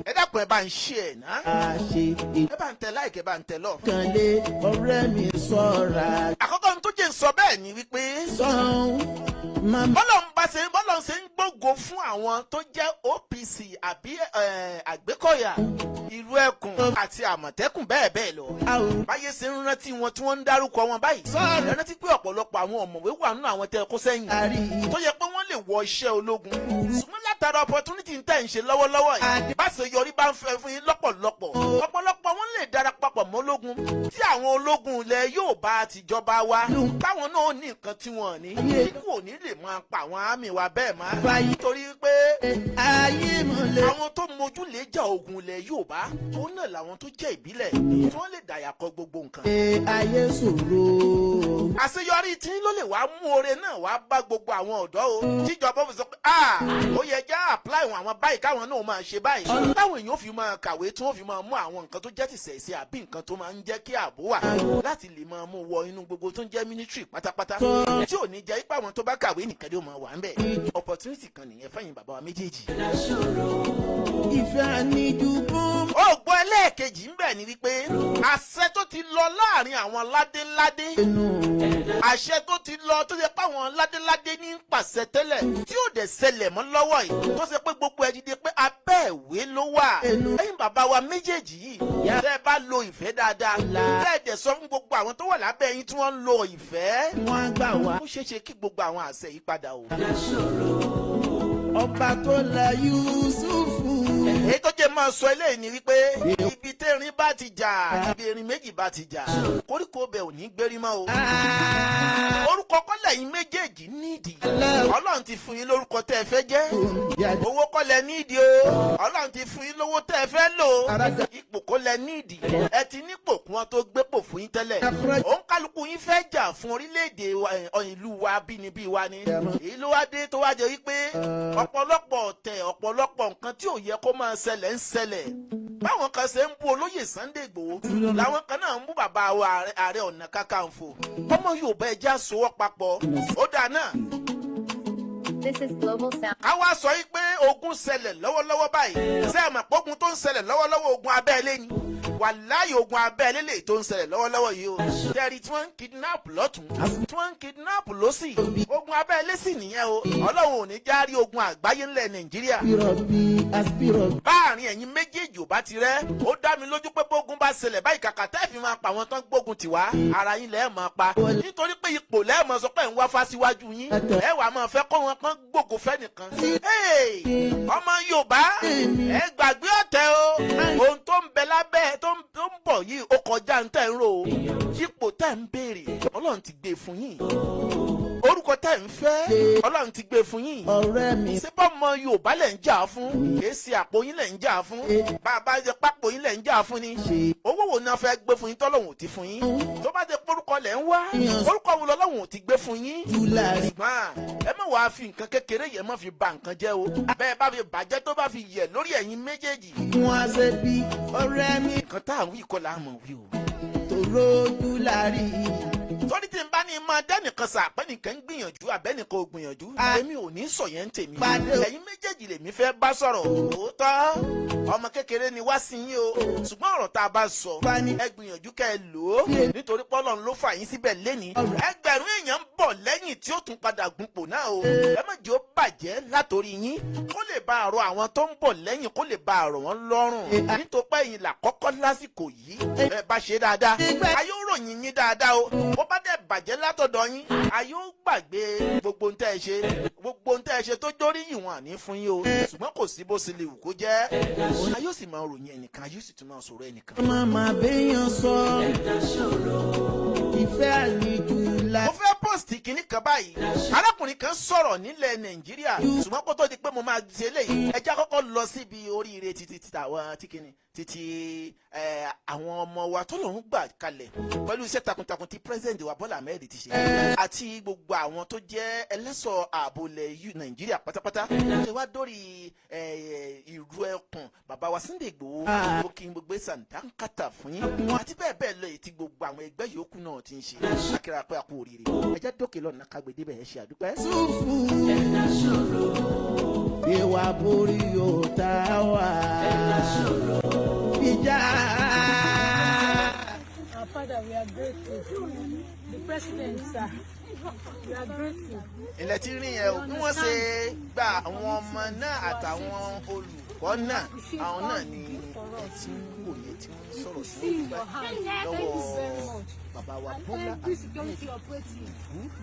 ẹ dákun ẹ bá ń ṣe ẹ̀ ná ẹ bá ń tẹ láìkẹ́ ẹ bá ń tẹ lọ. kàn lé ọ̀rẹ́ mi sọ̀ra. àkọ́kọ́ tó jẹ́ sọ bẹ́ẹ̀ ni wípé bọ́lọ̀ ṣe ń gbógo fún àwọn tó jẹ́ OPC àbí Àgbékọ̀yà ìlú Ẹkùn àti Àmọ̀tẹ́kùn bẹ́ẹ̀ lọ. báyé ṣe ń rántí wọn tí wọ́n ń dárúkọ wọn báyìí. ẹ rántí pé ọ̀pọ̀lọpọ̀ àwọn ọ̀mọ̀wé wà nínú àwọn tẹ́ kó sẹ́yìn tó yẹ pé wọ́n lè wọ iṣẹ́ ológun. ṣùgbọ́n látara opportunity tẹ́ ń ṣe lọ́wọ́lọ́wọ́ yìí bá ṣe yọrí bá ń fẹ́ fún yín lọ́pọ̀lọpọ̀ ọ̀pọ̀lọpọ̀ wọn lè darapapọ̀ mọ́ ológun tí àwọn ológun ilẹ̀ Yorùbá àtijọba wa táwọn náà ní nǹkan tí wọ́n ní tí kò ní lè máa pa àwọn àmì wa bẹ́ẹ̀ máa nítorí pé àwọn tó mojú lè jà ogun ilẹ̀ Yorùbá òun náà làwọn tó jẹ́ ìbílẹ̀ tí wọ́n lè dàyàkọ gbogbo nǹkan. ayé ṣòro. àṣeyọrí tí ló lè wá mú oore náà wá bá gbogbo àwọn ọ̀dọ́ o tíjọba fi sọ pé ó yẹ já apply àwọn báyìí káwọn náà máa ṣe báyìí táwọn èèyàn fi máa kàwé tí wọ́n fi máa mú àwọn nǹkan tó jẹ́ tìṣẹ̀ṣe àbí nǹkan tó máa ń jẹ́ kí ààbò wà láti lè máa mú wọ inú gbogbo tó ń jẹ́ military pátápátá tí ò ní jẹ́ ipá àwọn tó bá kàwé nìkan ló máa wà ń bẹ̀ opportunity kan nìyẹn fẹ́yìn bàbá wa méjèèjì. ìfẹ́ àníjú bó. ó gbọ́ ẹlẹ́ẹ̀kejì ń bẹ̀ ni wípé àṣẹ tó ti lọ láàrin àwọn ládéládé àṣẹ tó ti lọ tó ṣe pé àwọn ládéládé ní pàṣẹ tẹ́lẹ̀ tí ò dẹ̀ ṣẹlẹ̀ mọ́ lọ́wọ́ yìí tó ṣe pé gbogbo ẹ̀ dìde pé abẹ́ ìwé ló wà. ẹ̀yin bàbá wa méjèèjì yìí tẹ́ ẹ bá lo ìfẹ́ dáadáa tẹ́ ẹ dẹ̀ sọ fún gbogbo àwọn tó wà lábẹ́ yín tí wọ́n ń lo ìfẹ́ wọ́n gbà wá. ó ṣeé ṣe kí gbogbo àwọn àṣẹ yìí padà o. ọba tó la Yusufu èyí tó jẹ́ máa sọ eléyìí ni wípé ibi tẹ́rin bá ti jà ibi erin méjì bá ti jà koríko bẹ̀ ò ní gbérí mọ́ o. orúkọ kọ́lẹ̀ yín méjèèjì nídìí ọlọ́run ti fún yín lórúkọ tẹ́ ẹ fẹ́ jẹ́ owó kọ́lẹ̀ nídìí o ọlọ́run ti fún yín lówó tẹ́ ẹ fẹ́ lò ipò kọ́lẹ̀ nídìí ẹ ti nípò kí wọ́n tó gbépò fún yín tẹ́lẹ̀ òun kálukú yín fẹ́ jà fún orílẹ̀-èdè ìlú wa bínibí wa ni èyí ló wá dé tó wá jẹ́ wípé ọ̀pọ̀lọpọ̀ ọ̀tẹ̀ ọ̀pọ̀lọpọ̀ nǹkan tí ò yẹ kó máa ṣẹlẹ̀ ń ṣẹlẹ̀ báwọn kan ṣe ń bú olóyè Sunday Igboho làwọn kan náà ń bú bàbá wa Ààrẹ Ọ̀nà Kakanfò ọmọ Yorùbá ẹja sowọ́ papọ̀ ó dáa náà. This is Global Sound. ká wá sọ yìí pé ogun ṣẹlẹ̀ lọ́wọ́lọ́wọ́ báyìí ṣé ẹ mọ̀ pé ogun tó ń ṣẹlẹ̀ lọ́wọ́lọ́wọ́ ogun abẹ́lé ni wàláyé ogun abẹ́lé lè tó ń ṣẹlẹ̀ lọ́wọ́lọ́wọ́ yìí o tẹ́rì tí wọ́n ń kidnap lọ́tún tí wọ́n ń kidnap lọ́sì ogun abẹ́lé sì nìyẹn o Ọlọ́run ò ní járí ogun àgbáyé ńlẹ̀ Nàìjíríà báàrin ẹ̀yin méjèèjì ò bá ti rẹ́ ó dá mi lójú pé bógun bá ṣẹlẹ̀ báyìí kàkà tẹ́ fi máa pa àwọn tán gbógun tiwa ara yín lẹ́ẹ̀ máa pa nítorí pé ipò lẹ́ẹ̀ máa sọ pé ń wá fásiwájú yín ẹ wà máa fẹ́ kó wọn kán gbógun fẹ́nìkan ọmọ Yorùbá ẹ gbàgbé ọ̀tẹ̀ o ohun tó ń bẹ lábẹ́ tó ń bọ̀ yìí ó kọjá ń tẹ̀ ń rò ó ipò tẹ̀ ń béèrè Ọlọ́run ti gbé fún yín orúkọ tẹ̀ ń fẹ́ Ọlọ́run ti gbé fún yín ṣé bọ́mọ Yorùbá lẹ̀ ń jà fún kìí ṣe àpò yín lẹ̀ ń jà fún bàbá jẹ pápò yín lẹ̀ ń jà fún ni owó wo ni wọ́n fẹ́ gbé fún yín tọ́lọ́hun ò ti fún yín tó bá jẹ porúkọ lẹ̀ ń wá orúkọ wo lọ́lọ́hun ò ti gbé fún yín ṣùgbọ́n ẹ má wàá fi nǹkan kékeré yẹn má fi ba nǹkan jẹ́ o bẹ́ẹ̀ bá fi bàjẹ́ tó bá fi yẹ̀ lórí ẹ̀yin méjèèjì. wọ́n á ṣe bí ọ̀rẹ́ mi. nǹkan tá à ń wí kọ́ la mọ̀ wí o. tòró ojú la rí i. torí tí n bá ní máa dẹ́nìkan sàpẹ́ nìkan ń gbìyànjú àbẹ́nìkan ò gbìyànjú èmi ò ní sọ yẹn ń tèmi ẹ̀yin méjèèjì lèmi fẹ́ bá sọ̀rọ̀ òótọ́ ọmọ kékeré ni wá sí yín o ṣùgbọ́n ọ̀rọ̀ tá a bá sọ ẹ gbìyànjú kẹ́ ẹ lò ó nítorí pọ́lọ́n ló fà yín síbẹ̀ lẹ́ni ẹgbẹ̀rún èèyàn ń bọ̀ lẹ́yìn tí ó tún padà gunpò náà o ẹ má jẹ́ ó bàjẹ́ látòrí yín kó lè bá àrò àwọn tó ń bọ̀ lẹ́yìn kó lè bá àrò wọn lọ́rùn nítorí pé ẹ̀yin làkọ́kọ́ lásìkò yìí ẹ bá ṣe dáadáa ayé ó ròyìn yín dáadáa o bó bá dẹ̀ bàjẹ́ látọ̀dọ̀ yín ayé ó gbàgbé gbogbo ń tẹ́ ẹ ṣe tó dórí ìwọ̀n àní fún yín o ṣùgbọ́n kò sí bó ṣe lè wù kó jẹ́ ayé ó sì máa ròyìn ẹnìkan ayé ó sì tún máa sọ̀rọ̀ ẹnìkan. màmá béèyàn sọ ìfẹ́ àlejò la. mo fẹ́ pọ́ọ̀sì kìíní kan báyìí arákùnrin kan sọ̀rọ̀ nílẹ̀ Nàìjíríà ṣùgbọ́n kó tó di pé mo máa ṣe eléyìí ẹ já kọ́kọ́ lọ síbi oríire títí tàwọn títí àwọn ọmọ wa tó lọ́run gbà kalẹ̀ pẹ̀lú iṣẹ́ takuntakun tí president wa Bọ́lá Ahmed ti ṣe àti gbogbo àwọn tó jẹ́ ẹlẹ́ṣọ̀ ààbò ilẹ̀ Nàìjíríà pátápátá ṣe wá dórí ìrú ẹkùn bàbá wa Sunday Igboho ó kí n gbogbo sàǹdáǹkàtà fún yín àti bẹ́ẹ̀ bẹ́ẹ̀ lọ èyí tí gbogbo àwọn ẹgbẹ́ yòókù náà ti ń ṣe akíra pé a kú oríire ẹjẹ́ dókè lọ́nà kágbèdé bẹ̀rẹ̀ ṣe àdúpẹ́. túfù ìwà borí yóò tá wà ìjà. Our Father, we are grateful. The President, sir, we are grateful. ilẹ̀ tí rí yẹn o bí wọ́n ṣe gba àwọn ọmọ náà àtàwọn olùkọ́ náà àwọn náà ni ẹ ti ń wòye tí wọ́n ń sọ̀rọ̀ sí lọ́wọ́ bàbá wa Bọ́lá Every security operative,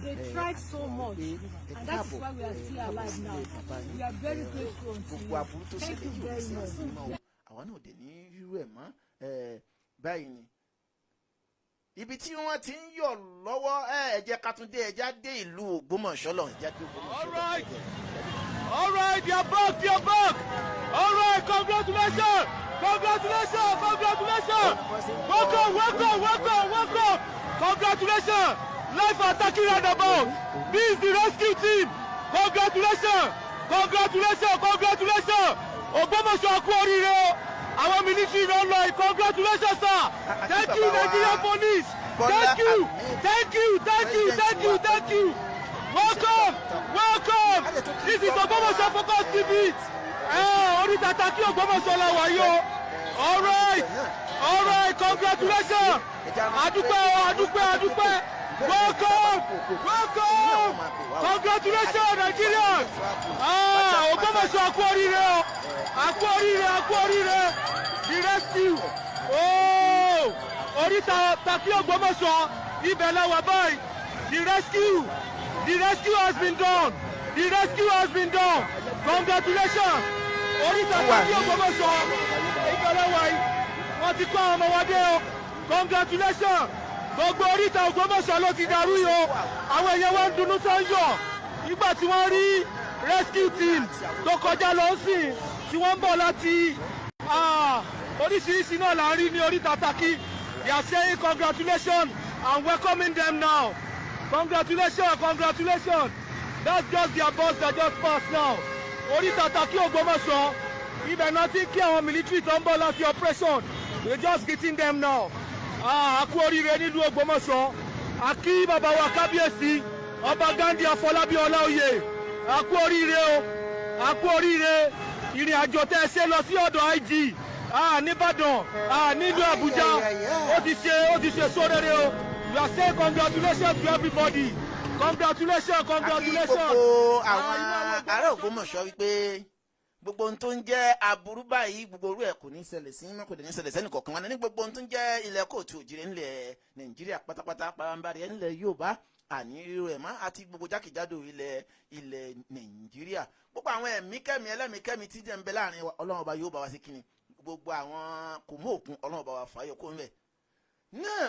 they tried so much, and that is why we are still alive now. We are very grateful unto gbogbo aburú tó you. Thank ṣẹlẹ̀ you yìí ò very sí much. àsìmọ́ o àwọn náà ò dé ní irú ẹ̀ mọ́ báyìí ni ibi tí wọ́n ti ń yọ̀ lọ́wọ́ ẹ jẹ́ ká tún dé ẹja dé ìlú Ògbómọ̀ṣọ́ lọ ẹja dé Ògbómọ̀ṣọ́ lọ. All right, you're back, you're back. All right, congratulations. Congratulations, congratulations. Welcome, welcome, welcome, welcome. Congratulations. Life attacking roundabout. This is the rescue team. Congratulations. Congratulations, congratulations. Ògbómọ̀ṣọ́ kú oríire o. Àwọn military ló lọ yìí. Congratulations, sir. Thank you, Nigerian police. Thank you, thank you, thank you, thank you, thank you. Welcome, welcome. This is Ògbómọ̀ṣọ́ Focus TV. Oríta Taki Ògbómọ̀ṣọ́ la wà yìí o. All right, all right, congratulations. Adúpẹ́ o, adúpẹ́, adúpẹ́. Welcome, welcome. Congratulations, Nigeria. Ògbómọ̀ṣọ́ kú oríire o. Akú oríire, akú oríire. The rescue. Oh, Oríta Taki Ògbómọ̀ṣọ́ ibẹ̀ la wà báyìí. The rescue. The rescue has been done. The rescue has been done. Congratulations. oríta tàbí Ògbómọ̀ṣọ́ ìkọlọ́wọ́ yìí wọ́n ti kọ́ ọmọ wọn dé o congratulations gbogbo oríta Ògbómọ̀ṣọ́ ló ti dàrú yìí o àwọn èèyàn wọn ń dunnú tó ń yọ̀ nígbà tí wọ́n rí rescue team tó kọjá lọ sí tí wọ́n ń bọ̀ láti oríṣiríṣi náà là ń rí ní oríta Takí. They are saying congratulations and welcoming them now. Congratulations, congratulations. That's just their boss that just passed now. Oríta Takí Ògbómọ̀ṣọ́. Ibẹ̀ náà ti kí àwọn military tó ń bọ̀ láti operation. We're just getting them now. A kú oríire nílùú Ògbómọ̀ṣọ́. A kí bàbá wa kábíyèsí Ọba Ghandi Afọlábí Ọláoyè. A kú oríire o. A kú oríire. Ìrìn àjò tẹ́ ẹ ṣe lọ sí ọ̀dọ̀ IG. Nìbàdàn nílùú Àbújá ó ti ṣe sóréré o. You are saying congratulations to everybody. Congratulations, congratulations. Gbogbo àwọn ará Ògbómọ̀ṣọ́ wípé gbogbo ohun tó ń jẹ́ aburú báyìí gbogbo orú ẹ̀ kò ní ṣẹlẹ̀ sí mọ́ kò ní ṣẹlẹ̀ sẹ́nì kọ̀ọ̀kan wọn ní gbogbo ohun tó ń jẹ́ ilẹ̀ kóòtù òjìrè ńlẹ̀ Nàìjíríà pátápátá pàápàá ńlẹ̀ Yorùbá àní rírò ẹ̀ mọ́ àti gbogbo jákèjádò ilẹ̀ Nàìjíríà gbogbo àwọn ẹ̀míkẹ́mi tí jẹ́ ń bẹ láàrin Ọlọ́run ọba yóò bá wa sí kíni gbogbo àwọn kò mú òkun Ọlọ́run ọba wa fàáyọ kó ń bẹ̀. náà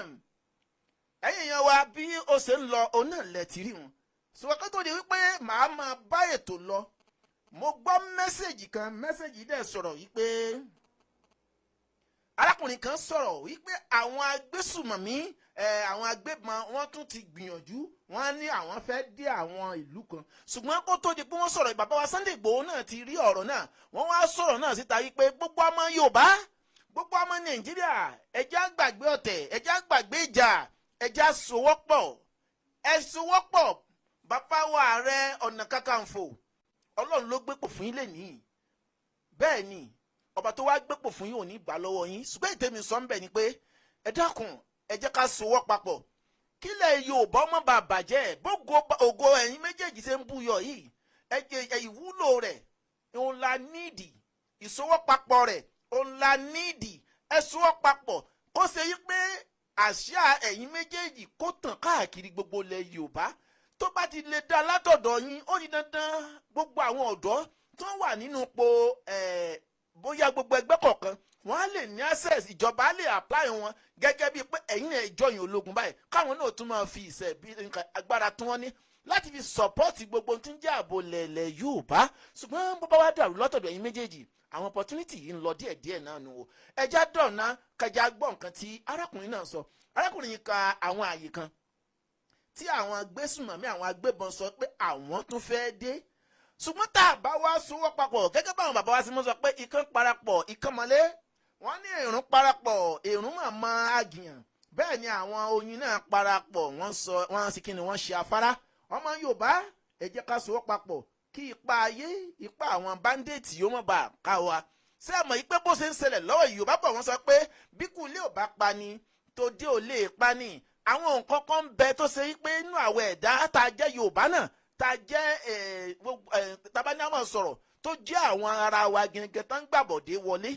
ẹ̀yin èèyàn wa bí ó ṣe ń lọ òun náà lẹ̀ tí rí wọn ṣùgbọ́n tó di wípé màá máa bá ètò lọ mo gbọ́ mẹ́sẹ̀gì dẹ̀ sọ̀rọ̀ wípé arákùnrin kan sọ̀rọ̀ wípé àwọn agbésùmọ̀mí àwọn agbébọn wọ́n tún ti gbìyànjú wọ́n ní àwọn fẹ́ dé àwọn ìlú kan ṣùgbọ́n kó tó di pé wọ́n sọ̀rọ̀ bàbá wa Sunday Igboho náà ti rí ọ̀rọ̀ náà wọ́n wá sọ̀rọ̀ náà síta wípé gbogbo ọmọ Yorùbá gbogbo ọmọ Nàìjíríà ẹjẹ́ àgbàgbé ọ̀tẹ̀ ẹjẹ́ àgbàgbé ìjà ẹjẹ́ àsowọ́pọ̀ ẹ̀sowọ́pọ̀ bàbá wa Ààrẹ Ọ̀nà Kakanfò Ọlọ́run ló gbépò fún yín lẹ́nìí bẹ́ẹ̀ ni ọba tó wá gbépò fún yín ò ní gbà lọ́wọ́ yín ṣùgbọ́n ìtẹ́mi sọ ń bẹ̀ ni pé ẹ dákun ẹ jẹ́ ká sowọ́ papọ̀ kílẹ̀ Yorùbá ọmọ bá bàjẹ́ bógo ògo ẹ̀yin méjèèjì ṣe ń búyọ yìí ìwúlò rẹ̀ òun la níìdì ìsowọ́papọ̀ rẹ̀ òun la níìdì ẹ sowọ́ papọ̀ kó ṣe yí pé àṣà ẹ̀yin méjèèjì kó tàn káàkiri gbogbo ilẹ̀ Yorùbá tó bá ti lè dá látọ̀dọ̀ yín ó di dandan gbogbo àwọn ọ̀dọ́ tó wà nínú po bóyá gbogbo ẹgbẹ́ kọ̀ọ̀kan wọ́n á lè ní access ìjọba á lè apply wọn gẹ́gẹ́ bíi pé ẹ̀yin náà ìjọyìn ológun báyìí káwọn náà tún máa fi ìṣẹ̀ bí agbára tí wọ́n ní láti fi support gbogbo tí ń jẹ́ ààbò lẹ̀lẹ̀ Yorùbá ṣùgbọ́n bó bá wá dàrú lọ́tọ̀dọ̀ ẹ̀yin méjèèjì àwọn opportunity yìí ń lọ díẹ̀díẹ̀ náà nù o ẹja dọ̀nà kẹja gbọ́ nǹkan tí arákùnrin náà sọ arákùnrin yìí ka àwọn àyè kan tí àwọn agbésùnmọ̀mí àwọn agbébọn sọ pé àwọn tún fẹ́ dé ṣùgbọ́n tá a bá wá sowọ́ papọ̀ gẹ́gẹ́ báwọn bàbá wa sì mọ́ sọ pé ikán parapọ̀ ikán mọ́lé wọ́n ní èrún parapọ̀ èrún màmá àgìyàn bẹ́ẹ̀ ni àwọn oyin náà parapọ̀ wọ́n sì kí ni wọ́n ṣe afárá ọmọ Yorùbá ẹ jẹ́ ká sowọ́ papọ̀ kí ipa ayé ipa àwọn báńdéètì yóò mọ̀ bá ká wa ṣé ẹ mọ̀ yí pé bó ṣe ń ṣẹlẹ̀ lọ́wọ́ Yorùbá bọ̀ wọ́n sọ pé bí kú ilé ò bá pa ni tó dé ò lè pa ni àwọn nǹkan kan ń bẹ tó ṣe yí pé inú àwọn ẹ̀dá tá a jẹ́ Yorùbá náà tá a jẹ́ tabaníàmọ̀ sọ̀rọ̀ tó jẹ́ àwọn ara wa gẹ́gẹ́ tán gbàbọ̀dé wọlé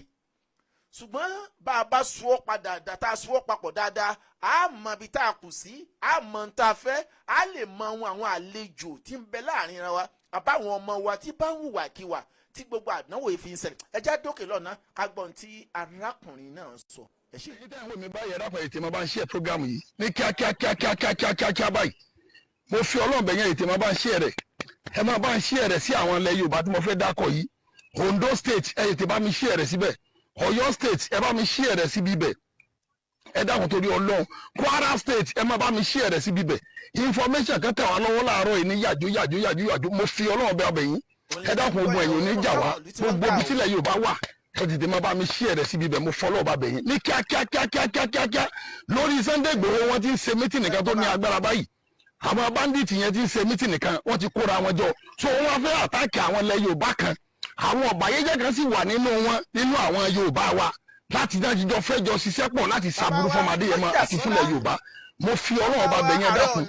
ṣùgbọ́n bá a bá sùọ́ padà tá a sùọ́ papọ̀ dáadáa a mọ ibi tá a kù sí a mọ n tá a fẹ́ a lè mọ àwọn àlejò tí ń bẹ láàrin wa àbáwọn ọmọ wa tí bá ń hùwàkiwà tí gbogbo àdánwò yìí fi ń ṣẹlẹ̀ ẹ já dókè lọ́nà ká gbọ́n tí arákùnrin náà sọ. èyí tẹ́ ẹ̀ ń wò mí báyìí ẹ̀rọ àpẹẹrẹ tí mo bá ń ṣe programu yìí ní kíákíá báyìí mo fi Ọlọ́run bẹ̀yẹn ètè mo bá ń ṣe rẹ̀ ẹ máa bá ń ṣe rẹ̀ sí àwọn ilẹ̀ Yorùbá tí mo fẹ́ dákọ̀ yìí Ondo State ẹ ètè bá mi ṣe rẹ̀ síbẹ̀ Ọ̀yọ́ State ẹ bá mi ṣe rẹ̀ síbi bẹ̀ ẹ dákun torí Ọlọ́run Kwara State ẹ máa bá mi ṣe rẹ̀ síbi bẹ̀ information kan tẹ̀ wá lọ́wọ́ láàárọ̀ yìí ní yàjú mo fi Ọlọ́run bẹ̀ ọbẹ̀ yín ẹ dákun ogun ẹ̀yìn oníjà wá gbogbo ibi tílẹ̀ Yorùbá wà ẹ tètè máa bá mi ṣí ẹ̀rẹ̀ síbi ibẹ̀ mo fọlọ́ ọba bẹ̀yìn ní kíákíá lórí Sunday Igboho wọ́n ti ń ṣe mítì nìkan tó ní agbára báyìí àwọn bandit yẹn ti ń ṣe mítì nìkan wọ́n ti kóra wọn jọ so wọ́n fẹ́ àtàkì àwọn ilẹ̀ Yorùbá kan àwọn ọ̀bàyéjẹ́ kan sì wà nínú àwọn Yorùbá wa láti dájújọ fẹ́jọ ṣiṣẹ́ pọ̀ láti ṣàbùrú fún Adéyẹmọ àti fúnlẹ̀ Yorùbá mo fi Ọlọ́run ọba bẹ̀yẹn dákun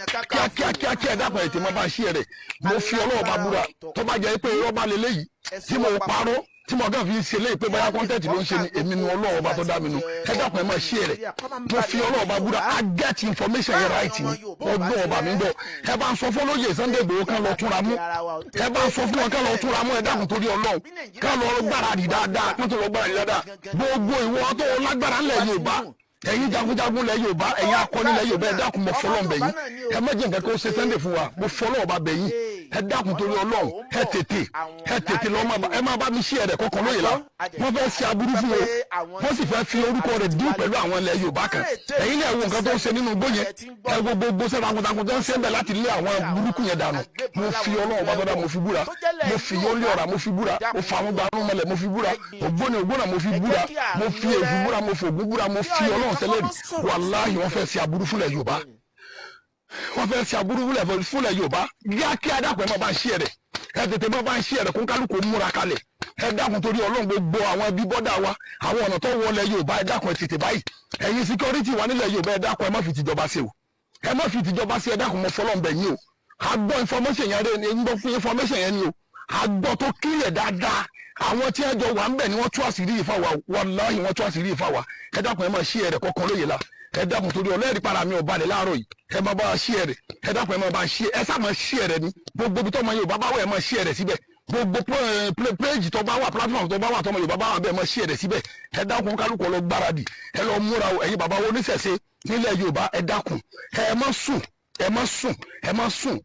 kíákíá dákun ẹ̀ tí mo bá ṣí ẹ̀rẹ̀ mo fi Ọlọ́run ọba búra tó bá jẹ́ pé irọ́ bá lélẹ́yìí tí mo parọ́ tí mo kàn fi ṣe léyìí pé bóyá kọ́ńtẹ́ẹ̀tì ló ń ṣe ni èmi nu Ọlọ́run ọba tó dá mi nu ẹ dákun ẹ máa ṣí ẹ rẹ̀ mo fi Ọlọ́run ọba búra I get information yẹn right ni ọdún ọba mi gbọ́ ẹ bá ń sọ fún olóyè Sunday Igboho kan lọ túnra mú ẹ bá ń sọ fún wọn kan lọ túnra mú ẹ dákun torí Ọlọ́run kan lọ gbáradì dáadáa kan tó lọ gbáradì dáadáa gbogbo ìwọ tó lágbára ńlẹ̀ Yorùbá ẹ̀yin jagunjagun lẹ̀ Yorùbá ẹ̀yin akọni lẹ̀ Yorùbá ẹ dákun mo fọlọ́n bẹ̀ yín ẹ má jẹ́ nǹkan kó ṣe Sunday fún wa mo fọlọ́n ọba bẹ̀ yín ẹ dákun torí Ọlọ́run ẹ tètè lọ ẹ má bá mi ṣí ẹ̀rẹ̀ kọ̀ọ̀kan lóye la wọ́n fẹ́ ṣe aburú fún o wọ́n sì fẹ́ fi orúkọ rẹ̀ dín pẹ̀lú àwọn ilẹ̀ Yorùbá kan ẹ̀yin náà wo nǹkan tó ń ṣe nínú igbó yẹn ẹ gbogbo sẹ́ni takuntakun tó ń ṣe ń bẹ̀ láti lé àwọn burúkú yẹn dànù mo fi Ọlọ́run bá tọ́da mo fi búra mo fi yọ́lé ọ̀rà mo fi búra mo fa àwọn gbanú mọ́lẹ̀ mo fi búra ògbónà mo fi búra mo fi ègún búra mo fi ògún búra mo fi Ọlọ́run sẹ́lẹ̀rì wàláhì wọ́n fẹ́ ṣe aburú fúnlẹ̀ Yorùbá wọ́n fẹ́ ṣe aburú fúnlẹ̀ Yorùbá kíákíá dàpọ̀ ẹ má bá ń ṣí ẹ̀rẹ̀ ẹ tètè má bá ń ṣí ẹ̀rẹ̀ kó kálukú múra kalẹ̀ ẹ dákun torí Ọlọ́run gbogbo àwọn ẹbí bọ́dà wa àwọn ọ̀nà tó wọlé Yorùbá ẹ dákun ẹ tètè báyìí ẹ̀yin security wà nílẹ̀ Yorùbá ẹ dákun ẹ má fi tìjọba ṣe o ẹ má fi tìjọba ṣe ẹ dákun mo fọlọ́n bẹ̀ yín o a gbọ́ information yẹn rẹ ń gbọ́ fún information yẹn ni o a gbọ́ tó kílẹ̀ dáadáa àwọn tí ẹ jọ wà ń bẹ̀ ni wọ́n tú àṣírí ìfà wa wàláhì wọ́n tú àṣírí ìfà wa ẹ dákun ẹ má ṣí ẹ̀rẹ̀ kọ̀ọ̀kan lóye la ẹ dákun torí ọlẹ́rìí para mi ò balẹ̀ láàárọ̀ yìí ẹ má bá ṣí ẹ̀rẹ̀ ẹ dákun ẹ má bá ṣí ẹ sá má ṣí ẹ̀rẹ̀ ni gbogbo ibi tó ọmọ Yorùbá bá wà ẹ má ṣí ẹ̀rẹ̀ síbẹ̀ gbogbo péjì tó bá wà platform tó bá wà tọmọ Yorùbá bá wà bẹ́ẹ̀ má ṣí ẹ̀rẹ̀ síbẹ̀ ẹ dákun kálukú lọ gbáradì ẹ lọ múra o ẹ̀yin bàbá wo oníṣẹ̀ṣe nílẹ̀ Yorùbá ẹ dákun ẹ má sùn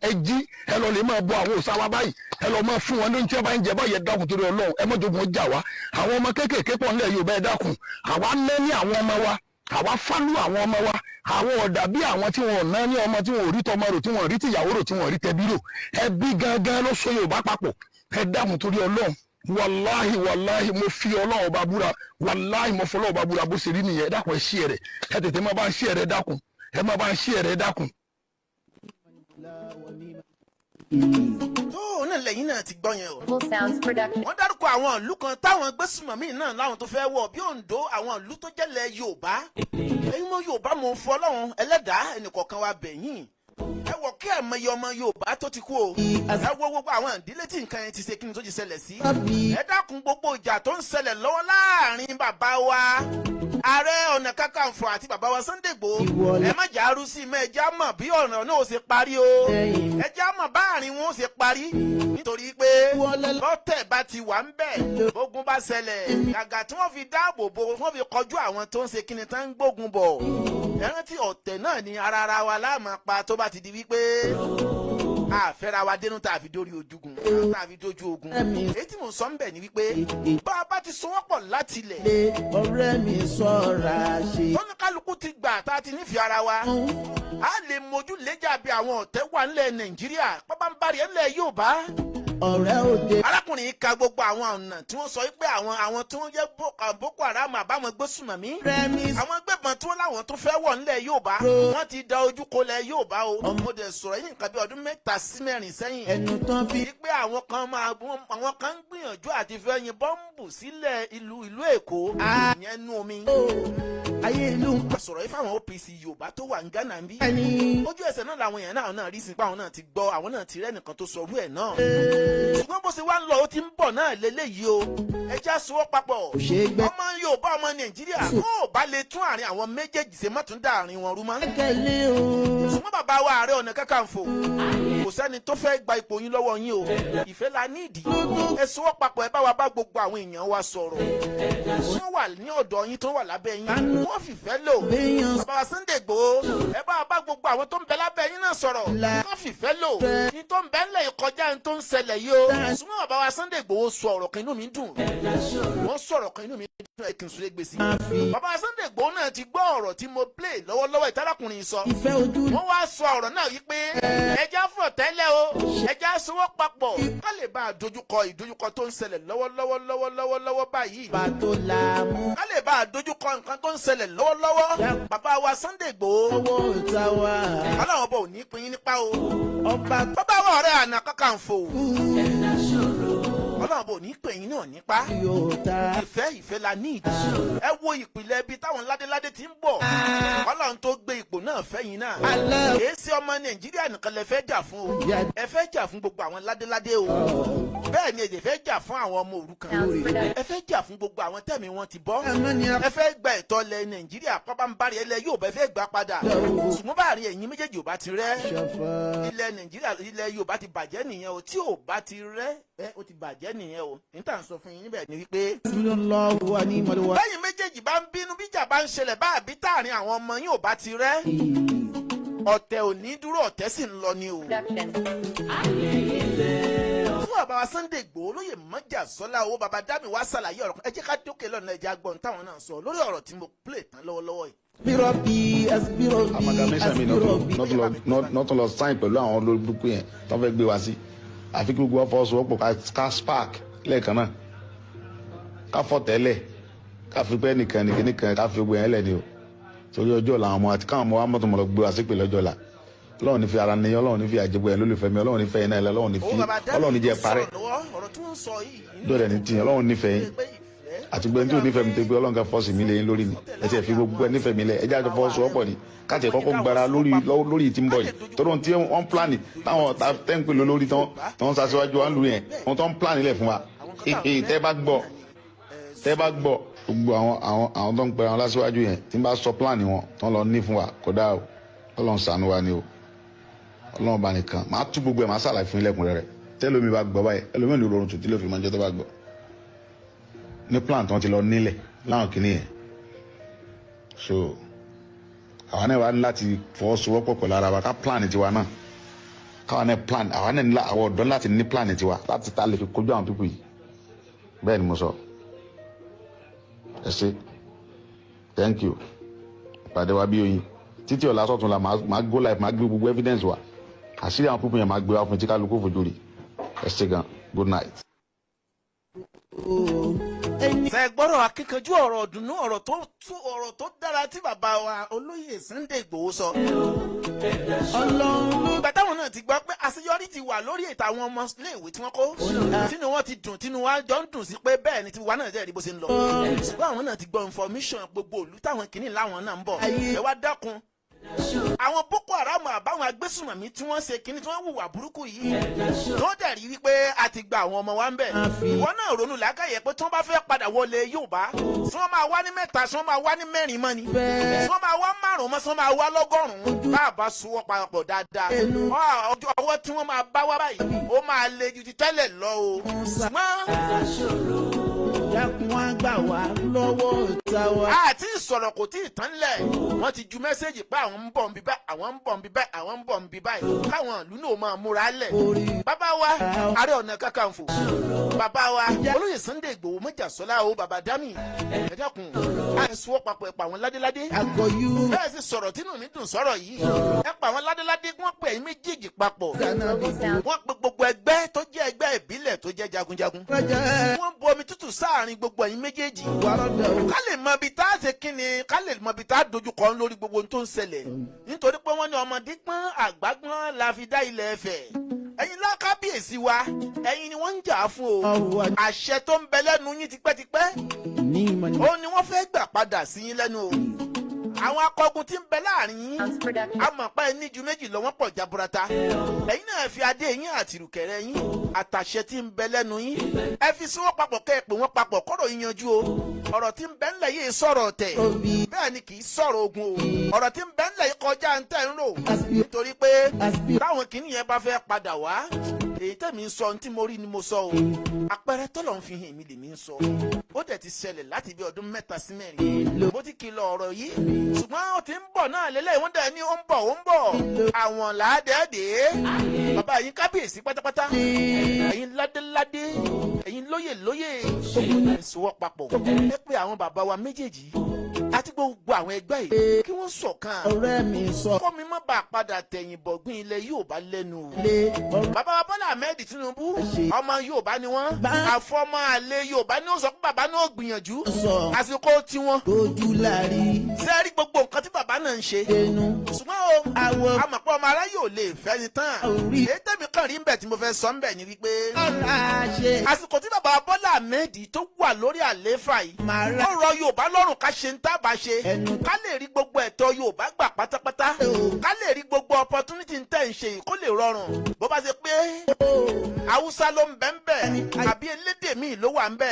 ẹ jí ẹ lọ lè máa bọ àwọn òòṣà wa báyìí ẹ lọ máa fún wọn lóúnjẹ tí wọn bá ń jẹ báyìí ẹ dákun torí Ọlọ́run ẹ má jogun ọjà wa àwọn ọmọ kéékèèké pọ̀ nílẹ̀ Yorùbá ẹ dákun àwa ná ní àwọn ọmọ wa àwa fálú àwọn ọmọ wa àwọn ọ̀dà bí àwọn tí wọn ò ná ní ọmọ tí wọn ò rí tọmọ rò tí wọn ò rí tìyàwó rò tí wọn ò rí tẹbí rò ẹbí gangan ló so Yorùbá papọ̀ ẹ dákun torí Ọlọ́run wàláhì mo fi Ọlọ́run ọba búra wàláhì mo fọlọ́run ọba búra bó ṣe rí nìyẹn ẹ dákun ẹ ṣí ẹ̀rẹ̀ ẹ tètè má bá ń ṣí ẹ̀rẹ̀ dákun ẹ má bá ń ṣí ẹ̀rẹ̀ dákun. tó náà lẹ́yìn náà ti gbọ́ yẹn o. Global Sounds Production. wọ́n dárúkọ àwọn ìlú kan táwọn gbésùmọ̀mí náà láwọn tó fẹ́ wọ̀ bí Oǹdó àwọn ìlú tó jẹ́lẹ̀ Yorùbá èyí mọ Yorùbá mo fọ́ Ọlọ́run ẹlẹ́dàá ẹnìkọ̀ọ̀kan wa bẹ̀yìn ẹ wọ kí ẹ mọyì ọmọ Yorùbá tó ti kú o ẹ wo gbogbo àwọn ìdílé tí nǹkan yẹn ti ṣe kí ni tó ti ṣẹlẹ̀ sí ẹ dákun gbogbo ìjà tó ń ṣẹlẹ̀ lọ́wọ́ láàrin bàbá wa Ààrẹ Ọ̀nà Kakanfò àti bàbá wa Sunday Igboho ẹ má jà arú sí mẹ ẹ já mọ̀ bí ọ̀nà náà ó ṣe parí o ẹ já mọ̀ báàrin wọn ó ṣe parí nítorí pé lọ́tẹ̀ bá ti wà ń bẹ̀ ogun bá ṣẹlẹ̀ gàgà tí wọ́n fi dáàbò bo wọ́n fi kọjú àwọn tó ń ṣe kíni tá ń gbógun bọ̀ ẹ rántí ọ̀tẹ̀ náà ni ara wa láàmú pa tó bá ti di wípé àfẹ́ra wa dénú tá a fi dórí ojúgun tá a fi dójú ogun èyí tí mò ń sọ ń bẹ̀ ni wípé bá a bá ti sowọ́pọ̀ láti ilẹ̀ ọ̀rẹ́ mi ṣọ́ra ṣe. oníkálukú ti gbà tá a ti nífẹ̀ẹ́ ara wa a lè mójú léjà bí àwọn ọ̀tẹ̀ wà nílẹ̀ Nàìjíríà pápánbárì ńlẹ̀ Yorùbá ọ̀rẹ́ òde. arákùnrin yìí ka gbogbo àwọn ọ̀nà tí wọ́n sọ pé àwọn tí wọ́n jẹ́ Boko Haram àbáwọn gbésùmọ̀mí àwọn gbẹ̀bọ̀n tí wọ́n láwọn tó fẹ́ wọ̀ nílẹ̀ Yorùbá wọ́n ti da ojú kolẹ̀ Yorùbá o mo dẹ̀ sọ̀rọ̀ yìí nǹkan bí ọdún 3 sí 4 sẹ́yìn ẹnu tán fi. pé àwọn kan ń gbìyànjú àti fẹ́ yin bọ́ǹbù sílẹ̀ ìlú Èkó ìyẹn nú omi ayé ìlú. àsọ̀rọ̀ yìí fáwọn OPC Yorùbá tó wà ní Ghana ń bí ẹni. ojú ẹsẹ̀ náà làwọn èèyàn náà rí sí pé àwọn náà ti gbọ́ àwọn náà ti rẹ́nìkan tó sọ orú ẹ̀ náà ṣùgbọ́n bó ṣe wá ń lọ ó ti ń bọ̀ náà lélẹ́yìí o ẹja sowọ́ papọ̀ ọmọ Yorùbá ọmọ Nàìjíríà ó bá lè tún àárín àwọn méjèèjì ṣe má tún dá àárín wọn rú mọ́. kẹ́lẹ́ o. ṣùgbọ́n bàbá wa Ààrẹ Ọ̀nà Kakanfò kò sẹ́ni tó fẹ́ gba ipò yín lọ́wọ́ yín o ìfẹ́ la ní ìdí ẹ sowọ́ papọ̀ ẹ bá wa bá gbogbo àwọn èèyàn wa sọ̀rọ̀ wọ́n wà ní ọ̀dọ̀ yín tó wà lábẹ́ yín wọ́n fìfẹ́ lò bàbá wa Sunday Igboho ẹ bá wa bá gbogbo àwọn tó ń bẹ lábẹ́ yín náà sọ̀rọ̀ wọ́n fìfẹ́ lò ní tó ń bẹ ńlẹ̀ kọjá ní tó ń ṣẹlẹ̀ yìí o ṣùgbọ́n bàbá wa Sunday Igboho sọ ọ̀rọ̀ kan inú mi dùn wọ́n sọ̀rọ̀ kan inú mi dùn ẹ̀ kì í sùn gbèsè bàbá wa Sunday Igboho náà ti gbọ́ ọ̀rọ̀ tí mo play lọ́wọ́lọ́wọ́ ìtàlákùnrin sọ ìfẹ́ ojú. wọ́n wá sọ ọ̀rọ̀ náà yìí pé ẹja fọ̀ tẹ́lẹ̀ o ẹja sowọ́ papọ̀ ká lè bá a dojúkọ ìdojúkọ tó ń ṣẹlẹ̀ lọ́wọ́lọ́wọ́ báyìí pàtó la mú. ká lè bá a dojúkọ nǹkan tó ń ṣẹlẹ̀ lọ́wọ́lọ́wọ́ bàbá wa Sunday Igboho owó ìta wa. ọlọ́run bò ní pín in nípa o ọba bàbá wa Ààrẹ Ọ̀nà Kakanfò ọlọ́run bò ní pín in náà nípa yóò ta. ìfẹ́ la ní ìdí ẹ wo ìpìlẹ̀ ibi táwọn ládéládé ti ń bọ̀ ọlọ́run tó gbé ipò náà náà fẹ́yìn náà Allah. kìí ṣe ọmọ nàìjíríà nìkan lè fẹ́ jà fún o Yeah. ẹ fẹ́ jà fún gbogbo àwọn ládéládé o bẹ́ẹ̀ ni èdè fẹ́ jà fún àwọn ọmọ òrukàn ẹ fẹ́ jà fún gbogbo àwọn tẹ̀mí wọn ti bọ́ ẹ fẹ́ gba ẹ̀tọ́ lẹ nàìjíríà pápánbárì ẹlẹ yóò bẹ fẹ́ gbà padà ṣùgbọ́n báàrin ẹ̀yin méjèèjì ò bá ti rẹ́ ilẹ̀ nàìjíríà ilẹ̀ yorùbá ti bàjẹ́ nìyẹn o tí ò bá ti rẹ́ ó ti bàjẹ́ nìyẹn o níta ń sọ fún yín níbẹ̀ ni wípé lẹ́yìn méjèèjì bá ń bínú bíjà bá ń ṣẹlẹ̀ bá àbí táàrin àwọn ọmọ yín ò bá ti rẹ́ ọ̀tẹ̀ ò ní dúró ọ̀tẹ̀ sì ń lọ ni o. fún bàbá wa Sunday Igboho lóye mọ́jà sọ́lá owó bàbá dámì wá ṣàlàyé ọ̀rọ̀ ẹ jẹ́ ká dókè lọ́nà ẹja gbọ́n táwọn náà sọ lórí ọ̀rọ̀ tí mo play tán lọ́wọ́lọ́wọ́ yìí. amalgamation mi not lọ sign pẹ̀lú àwọn olórúkú yẹn tó fẹ́ gbé wa sí àfi kí gbogbo wa fọwọ́sowọ́pọ̀ ká spark lẹ́ẹ̀kan náà ká fọ́ tẹ́lẹ̀ ká fi pẹ́ nìkan ká fi gbogbo yẹn lẹ̀ ni o torí ọjọ́ làwọn ọmọ àti káwọn ọmọ wa mọ́tò mọ́ lọ gbé wa sí pé lọ́jọ́ la ọlọ́run ní fi ara ní ọlọ́run ní fi àjẹgbọ́ yẹn lólùfẹ́ mi ọlọ́run ní fẹ́ yẹn náà ọlọ́run ní fi ọlọ́run ní jẹ́ parẹ́ dọ́rẹ̀ ní tiyẹn ọlọ́run nífẹ̀ẹ́ yín àti gbẹ́ni tí ò nífẹ̀ẹ́ mi tó gbé ọlọ́run ká fọ́ọ̀sì mi lẹ́yìn lórí mi ẹ̀sẹ̀ fi gbogbo ẹ̀ nífẹ̀ẹ́ mi lẹ̀ ẹ̀jẹ̀ àjọ fọwọ́sowọ́pọ̀ ni káàtì kọ́kọ́ gbára lórí tí ń bọ̀ yìí tọ́dọ̀ tí wọ́n plan táwọn tẹ́ǹpẹ́ lórí tí wọ́n ṣaṣíwájú wọn lù yẹn wọ́n tó ń plan lẹ̀ fún wa tẹ́ bá gbọ́ gbogbo àwọn tó ń pẹ́ àwọn lásìwájú yẹn tí ń bá sọ plan wọn tó ń lọ ní fún wa kódà o ọlọ́run ṣàánú wa ni o ọlọ́run bá nìkan máa tú gbogbo ẹ̀ máa ṣàlàyé fún ilẹ̀kùn rẹ̀ tẹ́lómi bá gbọ́ báyìí ẹlòmíì ní rọrùn tòtí ló fi máa ń jẹ́ tó bá gbọ́ ní plan tí wọ́n ti lọ nílẹ̀ láwọn kìíní yẹn so àwọn náà wà ní láti fọwọ́sowọ́pọ̀ pẹ̀lú ara wa ká plan tiwa náà káwọn náà plan àwọn náà nílá àwọn ọ̀dọ́ láti ní plan tiwa láti ta lè fi kojú àwọn pípù yìí bẹ́ẹ̀ ni mo sọ ẹ ṣé thank you ìpàdé wa bí oyin títí ọ̀la sọ̀tún la máa go live máa gbé gbogbo evidence wa àṣírí àwọn pípù yẹn máa gbé wa fún tí kálukú fojú rí ẹ ṣé gan good night. ṣe gbọ́dọ̀ akíkanjú ọ̀rọ̀ ọ̀dùnnú ọ̀rọ̀ tó dára tí bàbá wa olóyè Sunday Igboho sọ. ìgbà táwọn náà ti gbọ́ pé àṣeyọrí ti wà lórí ètò àwọn ọmọ iléèwé tí wọ́n kó tínú wọn ti dùn tínú wa jọ ń dùn sí pé bẹ́ẹ̀ ni tiwa náà jẹ́rìí bó ṣe ń lọ. ṣùgbọ́n àwọn náà ti gbọ́ information gbogbo òlu táwọn kìíní láwọn náà ń bọ̀ ẹ wá dákun àwọn Boko Haram àbáwọn agbésùnmọ̀mí tí wọ́n ṣe kíní tí wọ́n hùwà burúkú yìí tó dẹ̀ rí wípé a ti gba àwọn ọmọ wa ń bẹ̀. ìwọ náà ronú làákàyè pé tí wọ́n bá fẹ́ padà wọlé Yorùbá tí wọ́n máa wá ní mẹ́ta tí wọ́n máa wá ní mẹ́rin mọ́ ni tí wọ́n máa wá márùn-ún mọ́ tí wọ́n máa wá lọ́gọ́rùn-ún bá a bá sowọ́ papọ̀ dáadáa ọwọ́ tí wọ́n máa bá wá báyìí ó máa le ju ti tẹ́lẹ̀ lọ o. dákun wá gbà wá lọ́wọ́ ìta wa. àti ìsọ̀rọ̀ kò tí ì tán lẹ̀ wọ́n ti ju mẹ́sẹ́jì pé àwọn ń bọ̀ ń bí báyìí àwọn ń bọ̀ ń bí báyìí àwọn ń bọ̀ ń bí báyìí káwọn ìlú náà máa múra lẹ̀. bàbá wa Ààrẹ Ọ̀nà Kakanfò bàbá wa olóyè Sunday Igboho Mọ́jàsọ́lá o bàbá dámì ẹ dákun àìsùn wọ́n papọ̀ ẹ̀pà àwọn ládéládé bẹ́ẹ̀ sì sọ̀rọ̀ tínú mi dùn sọ̀rọ̀ yìí ẹ̀pà àwọn ládéládé wọ́n pè é méjèèjì papọ̀ wọ́n pe gbogbo ẹgbẹ́ tó jẹ́ ẹgbẹ́ ìbílẹ̀ tó jẹ́ jagunjagun wọ́n bu omi tútù sáàrin gbogbo ẹ̀yin méjèèjì ká lè mọ ibi tá a ṣe kí ni ká lè mọ ibi tá a dojú kọ lórí gbogbo ohun tó ń ṣẹlẹ̀ nítorí pé wọ́n ní ọmọdé pọ́n àgbágbọ́n la fi dá ilẹ̀ Ifẹ̀ ẹ̀yin lákábíyèsí wa ẹ̀yin ni wọ́n ń jà fún o àṣẹ tó ń bẹ lẹ́nu yín tipẹ́tipẹ́ ó ní wọ́n fẹ́ gbà padà sí yín lẹ́nu o àwọn akọgun tí ń bẹ láàrin yín amọ̀pá ẹni ju méjì lọ wọ́n pọ̀ jaburata ẹ̀yin náà fi adé yín àti ìrùkẹ̀rẹ̀ yín àtàṣẹ tí ń bẹ lẹ́nu yín ẹ fi sí wọn papọ̀ kẹ́ ẹ pè wọ́n papọ̀ kọ́rọ̀ yín yanjú o ọ̀rọ̀ tí ń bẹ ńlẹ̀ yìí sọ̀rọ̀ ọ̀tẹ̀ bẹ́ẹ̀ ni kì í sọ̀rọ̀ ogun o ọ̀rọ̀ tí ń bẹ ńlẹ̀ yìí kọjá ń tẹ̀ ń rò nítorí pé táwọn kìíní yẹn bá fẹ́ padà wá èyí tẹ̀mí ń sọ ní tí mo rí ni mo sọ o àpẹẹrẹ tọ́lọ̀ ń fi hàn mí lèmi ń sọ ó dẹ̀ ti ṣẹlẹ̀ láti bí ọdún 3 sí 4 mo ti kìlọ̀ ọ̀rọ̀ yìí ṣùgbọ́n ó ti ń bọ̀ náà lélẹ̀ wọ́n dẹ̀ ní ó ń bọ̀ àwọn làádẹ́ẹ̀dẹ́ bàbá yín kábíyèsí pátápátá ẹ̀yin ládéládé ẹ̀yin lóyè ìṣòwò papọ̀ ẹ pé àwọn bàbá wa méjèèjì àti gbogbo àwọn ẹgbẹ́ yìí kí wọ́n ṣọ̀kan ọ̀rẹ́ mi sọ kọ́ mi má bàa padà tẹ̀yìn bọ̀gbìn ilẹ̀ Yorùbá lẹ́nu bàbá wa Bọ́lá Ahmed Tinubu ọmọ Yorùbá ni wọ́n àfọmọ àlè Yorùbá ni ó sọ pé bàbá náà gbìyànjú àsìkò tiwọn ojú láàrí sẹ́ẹ̀rí gbogbo nǹkan tí bàbá náà náà ń ṣe. ṣùgbọ́n o Àwọ̀. àmọ̀pọ̀ ọmọ aráyé ò lè fẹ́ ni tán. Orí. èyí tẹ̀mí kàn rí ń bẹ̀ tí mo fẹ́ sọ ń bẹ̀ ni wípé Aláṣẹ. àsìkò tí bàbá Bọ́lá Ahmed tó wà lórí àlééfà yìí Màá rà. ó rọ Yorùbá lọ́rùn ká ṣe ń tábà ṣe Ẹnu. ká lè rí gbogbo ẹ̀tọ́ Yorùbá gbà pátápátá ká lè rí gbogbo opportunity ń tẹ̀ ń ṣe yìí kó lè rọrùn bó bá ṣe pé Haúsá ló ń bẹ ń bẹ àbí elédè míì ló wà ń bẹ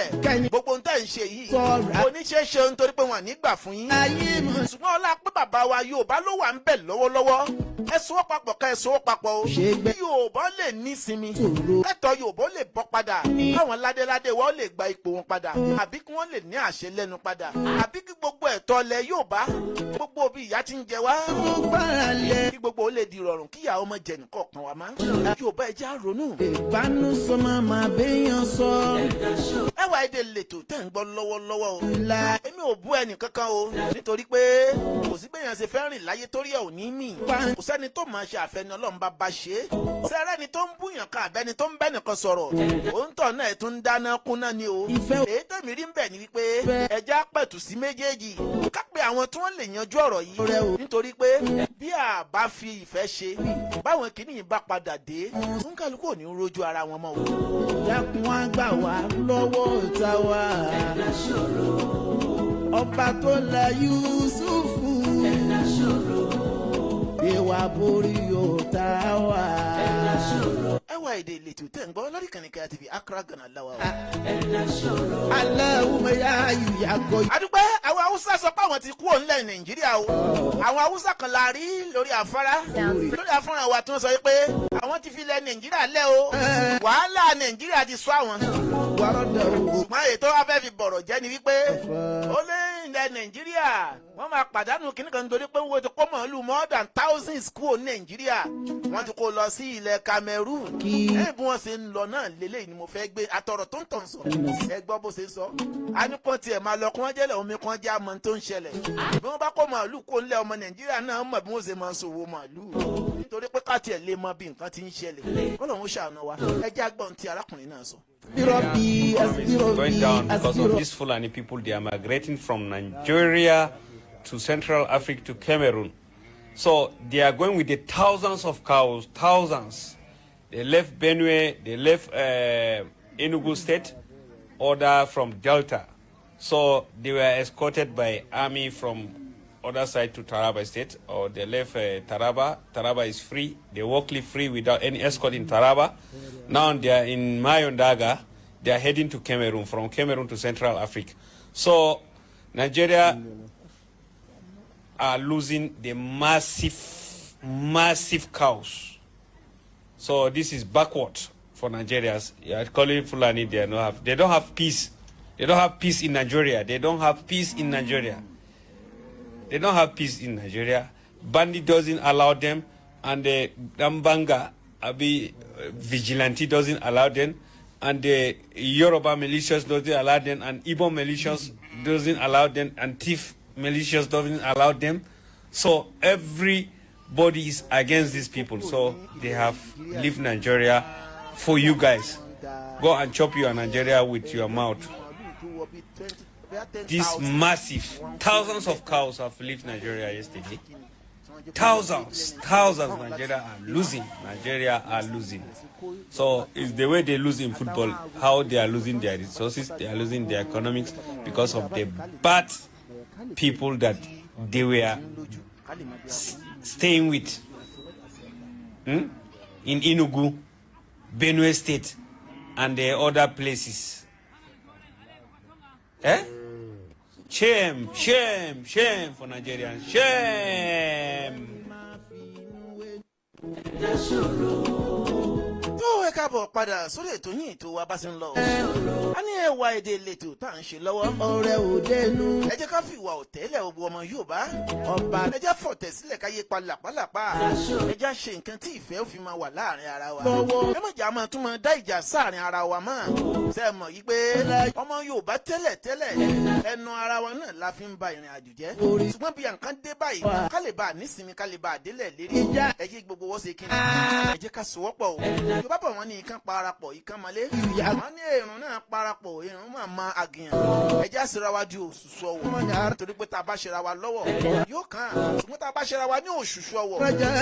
gbogbo ń tẹ̀ ń ṣe yìí Sọ̀rọ̀. oníṣẹ́ṣe nítorí pé wọ́n nígbà fún yín Ayé mọ̀. ṣùgbọ́n ọlá pé bàbá wa Yorùbá ló wà ń bẹ lọ́wọ́lọ́wọ́ ẹ sowọ́ papọ̀ ká ẹ sowọ́ papọ̀ o Ṣé gbẹ́. kí Yorùbá lè ní sinmi Tòró. ẹ̀tọ́ Yorùbá lè bọ́ padà káwọn ládéládé wọn lè gba ipò wọn padà àbí kí wọ́n lè ní àṣẹ lẹ́nu padà àbí kí gbogbo ẹ̀tọ́ ilẹ̀ Yorùbá gbogbo bí ìyá ti ń jẹ wá Ó gbára lẹ̀. kí gbogbo ó lè di ìrọ̀rùn kí ìyàwó ọmọ jẹ nìkan kan wá má Yorùbá ẹ jẹ́ á ronú. Ìbánusọ máa béèyàn sọ. Ẹwà Èdè lètò tẹ̀ ń gbọ́ lọ́wọ́lọ́wọ́ o La. èmi ò bú ẹnì kankan o nítorí pé kò sí bẹ́yàn ṣe fẹ́ rìn láyé torí ẹ̀ ò ní mì kò sẹ́ni tó máa ṣe àfẹni Ọlọ́run bá bá ṣe é sẹ́rẹ́ ni tó ń búyàn kan àbẹ́ni tó ń bẹ́ nìkan sọ̀rọ̀ òǹtọ̀ náà tún ń dáná kúnná ni o Ìfẹ́. èyí tẹ̀mí rí ń bẹ̀ ni wípé ẹja pẹ̀tù sí méjèèjì ká pé àwọn tí wọ́n lè yanjú ọ̀rọ̀ Ọ̀rẹ́ o. yìí nítorí pé bí a bá fi ìfẹ́ ṣe báwọn kìíní bá padà dé fún kálukú ò ní rojú ara wọn mọ́ o. Dákun wá gbà wá lọ́wọ́ ìta wa. Ọba tó la Yusufu. Ìwà borí òòtá wa. Ẹwà Èdè lètò tẹ̀ ń gbọ́ lórí Ìkànnì Kaya TV Accra Ghana láwa o. Aláwùmọ̀ yá ìyàgò. Adúpẹ́ àwọn Haúsá sọ pé àwọn ti kúrò nílẹ̀ Nàìjíríà o. Àwọn Haúsá kan la rí lórí afárá wa tí wọ́n sọ pé àwọn ti fi ilẹ̀ Nàìjíríà lẹ̀ o. Wàhálà Nàìjíríà ti sọ àwọn. Wàrọ̀dà o. Ṣùgbọ́n ètò wa fẹ́ fi bọ̀rọ̀ jẹ́ ni wípé ó lé ilẹ̀ Nàìjíríà wọ́n máa pàdánù kíní kan nítorí pé wọ́n ti kó màálù more than thousands kúrò ní Nàìjíríà. Wọ́n ti kó lọ sí ilẹ̀ Cameroon. Ẹ bí wọ́n ṣe ń lọ náà lélẹ́yìn ni mo fẹ́ gbé atọ̀rọ̀ tó ń tàn sọ. Ẹ gbọ́ bó ṣe ń sọ. A ní kó tiẹ̀ máa lọ kí wọ́n jẹ́lẹ̀ omi kan já mọ tó ń ṣẹlẹ̀. Bí wọ́n bá kó màálù kó ńlẹ̀ ọmọ Nàìjíríà náà mọ̀ bí wọ́n ṣe máa ṣòwò màálù. Nítorí pé ká tiẹ̀ lè mọ bí nǹkan ti ń ṣẹlẹ̀. Kọ́lọ̀ ń ṣàánú wa. Ẹ jẹ́ àgbọ̀n tí arákùnrin náà sọ. Going down because of these Fulani people. They are migrating from Nigeria to Central Africa to Cameroon. So they are going with the thousands of cows, thousands. They left Benue, they left Enugu State, order from Delta. So they were escorted by army from other side to Taraba State, or they left Taraba. Taraba is free. They walk free without any escort in Taraba. Now they are in Mayondaga. They are heading to Cameroon, from Cameroon to Central Africa. So Nigeria are losing the massive cows. So this is backward for Nigerians. You are calling Fulani, they don't have peace. They don't have peace in Nigeria. They don't have peace in Nigeria. They don't have peace in Nigeria. Bandit doesn't allow them, and the Dambanga vigilante doesn't allow them, and the Yoruba militias doesn't allow them, and Igbo militias doesn't allow them, and thief militias doesn't allow them. So everybody is against these people. So they have leave Nigeria for you guys. Go and chop your Nigeria with your mouth. This massive, thousands of cows have left Nigeria yesterday. Thousands, Nigeria are losing. So it's the way they lose in football, how they are losing their resources, they are losing their economics because of the bad people that they were staying with in Enugu, Benue State, and the other places. Shame for Nigerians. Shame. Tó ẹ káàbọ̀ padà sórí ètò yín ètò wa bá ṣe ń lọ. A ní Ẹwà Èdè lètò tá à ń ṣe lọ́wọ́. Ọ̀rẹ́ òdenu. Ẹ jẹ́ ká fi ìwà ọ̀tẹ́lẹ̀ gbogbo ọmọ Yorùbá. Ọba. Ẹ jẹ́ fọ̀tẹ̀ sílẹ̀ káyé pa làpálàpá. Ẹ jẹ́ ṣe nǹkan tí ìfẹ́ ó fi máa wà láàrin ara wa. Lọ́wọ́. Ẹ má jà máa tún máa dá ìjà sáàrin ara wa mọ́. Ṣé ẹ mọ̀ yí pé ọmọ Yorùbá tẹ́lẹ̀ ẹnu ara wa náà la fi ń ba ìrìn àjò jẹ́. Ṣùgbọ́n bí nǹkan dé báyìí ká lè bá nísinmi ká lè bá àdélẹ̀ lérí. Ẹ jẹ́ gbogbo wọ́n ṣe kí ni. Ẹ jẹ́ ká sowọ́pọ̀ o. Yorùbá yorùbá bọ̀ wọ́n ní ikán parapọ̀ ikán mọ́lé wọ́n ní èrùn náà parapọ̀ èrùn máa ma àgìyàn ẹja ṣera wa di òṣùṣù ọwọ̀ torí pé tá a bá ṣera wa lọ́wọ́ yóò kàn án ṣùgbọ́n tá a bá ṣera wa ní òṣùṣù ọwọ́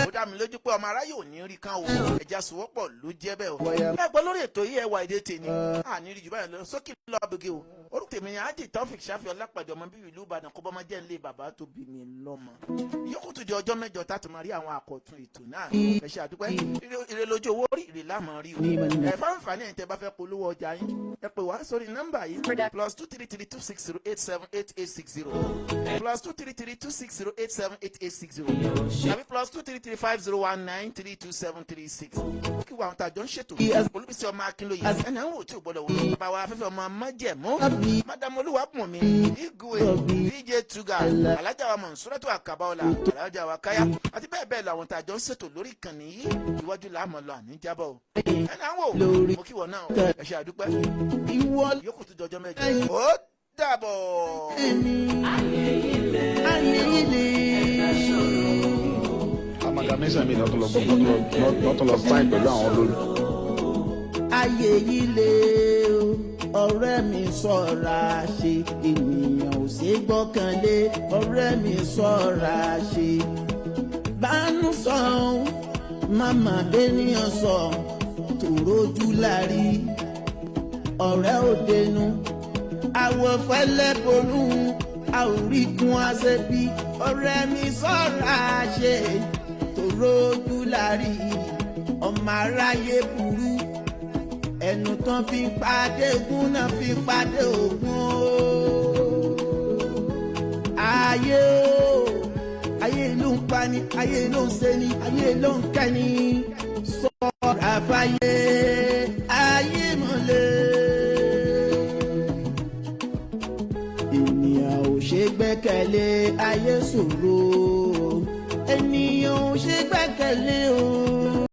ó dá mi lójú pé ọmọ aráyé ò ní rí kan o ẹja sòwọ́pọ̀ ló jẹ́ bẹ́ẹ̀ o ẹ gbọ́ lórí ètò yìí ẹwà èdè tèmi àní rí jù báyìí lọ sókè lọ́bẹ̀gẹ́ o orúkọ tèmi ni Haji Taofeek Shafii Ọlápàdé ọmọ bíbí ìlú Ìbàdàn kó bọ́mọ jẹ́ nílé bàbá tó bí mi lọ́mọ yókù tó di ọjọ́ mẹ́jọ tá a tún máa rí àwọn àkọ́tún ètò náà ẹ ṣe àdúpẹ́ ire lójú owó rí ire láàmú rí o ẹ fáǹfààní ẹ̀ tẹ́ bá fẹ́ polówó ọjà yín ẹ pè wá sórí nọ́mbà yìí +23326087860 +23326087860 tàbí +2335019327336 kí wàá tàjọ ń ṣètò olùbísí ọmọ akínlóye ẹni àwọn òtí ò gbọdọ̀ wò bá wa afẹ́fẹ́ ọmọ májẹ̀mú madam olúwapùnmi igwe dj tuga alájà wa Mọ̀nsúrátù Àkàbáọlá alájà wa káyà àti bẹ́ẹ̀ bẹ́ẹ̀ lọ àwọn tàjọ ń ṣètò lórí ìkànnì yìí iwájú làámọ̀ lọ àní jábọ̀ ẹni àwọn mo kí wọ́n náà ẹ ṣe àdúpẹ́ yókù tó jọjọ́ mẹ́jọ ó dàbọ̀. amalgamation mi lọ́tọ̀ lọ sign pẹ̀lú àwọn olórí. ayé yìí lé ọ̀rẹ́ mi ṣọ́ra ṣe ènìyàn ò ṣe gbọ́kànlé ọ̀rẹ́ mi ṣọ́ra ṣe bánú sọ màmá bẹ́nìyàn sọ tòrójú lárí ọ̀rẹ́ òdenu àwọ̀ fẹ́lẹ́ bonú àwòríkun àṣẹbí ọ̀rẹ́ mi ṣọ́ra ṣe tòrójú lárí ọmọ aráyé burú ẹnu tán fi ń pàdé ogun náà fi ń pàdé ogun o. ayé o ayé ló ń pani ayé ló ń ṣeni ayé ló ń kẹ́ni sọ̀rọ̀ àfáyé ayé mọ̀lẹ́. ènìyàn ò ṣe gbẹ́kẹ̀lé ayé ṣòro ènìyàn ò ṣe gbẹ́kẹ̀lé o.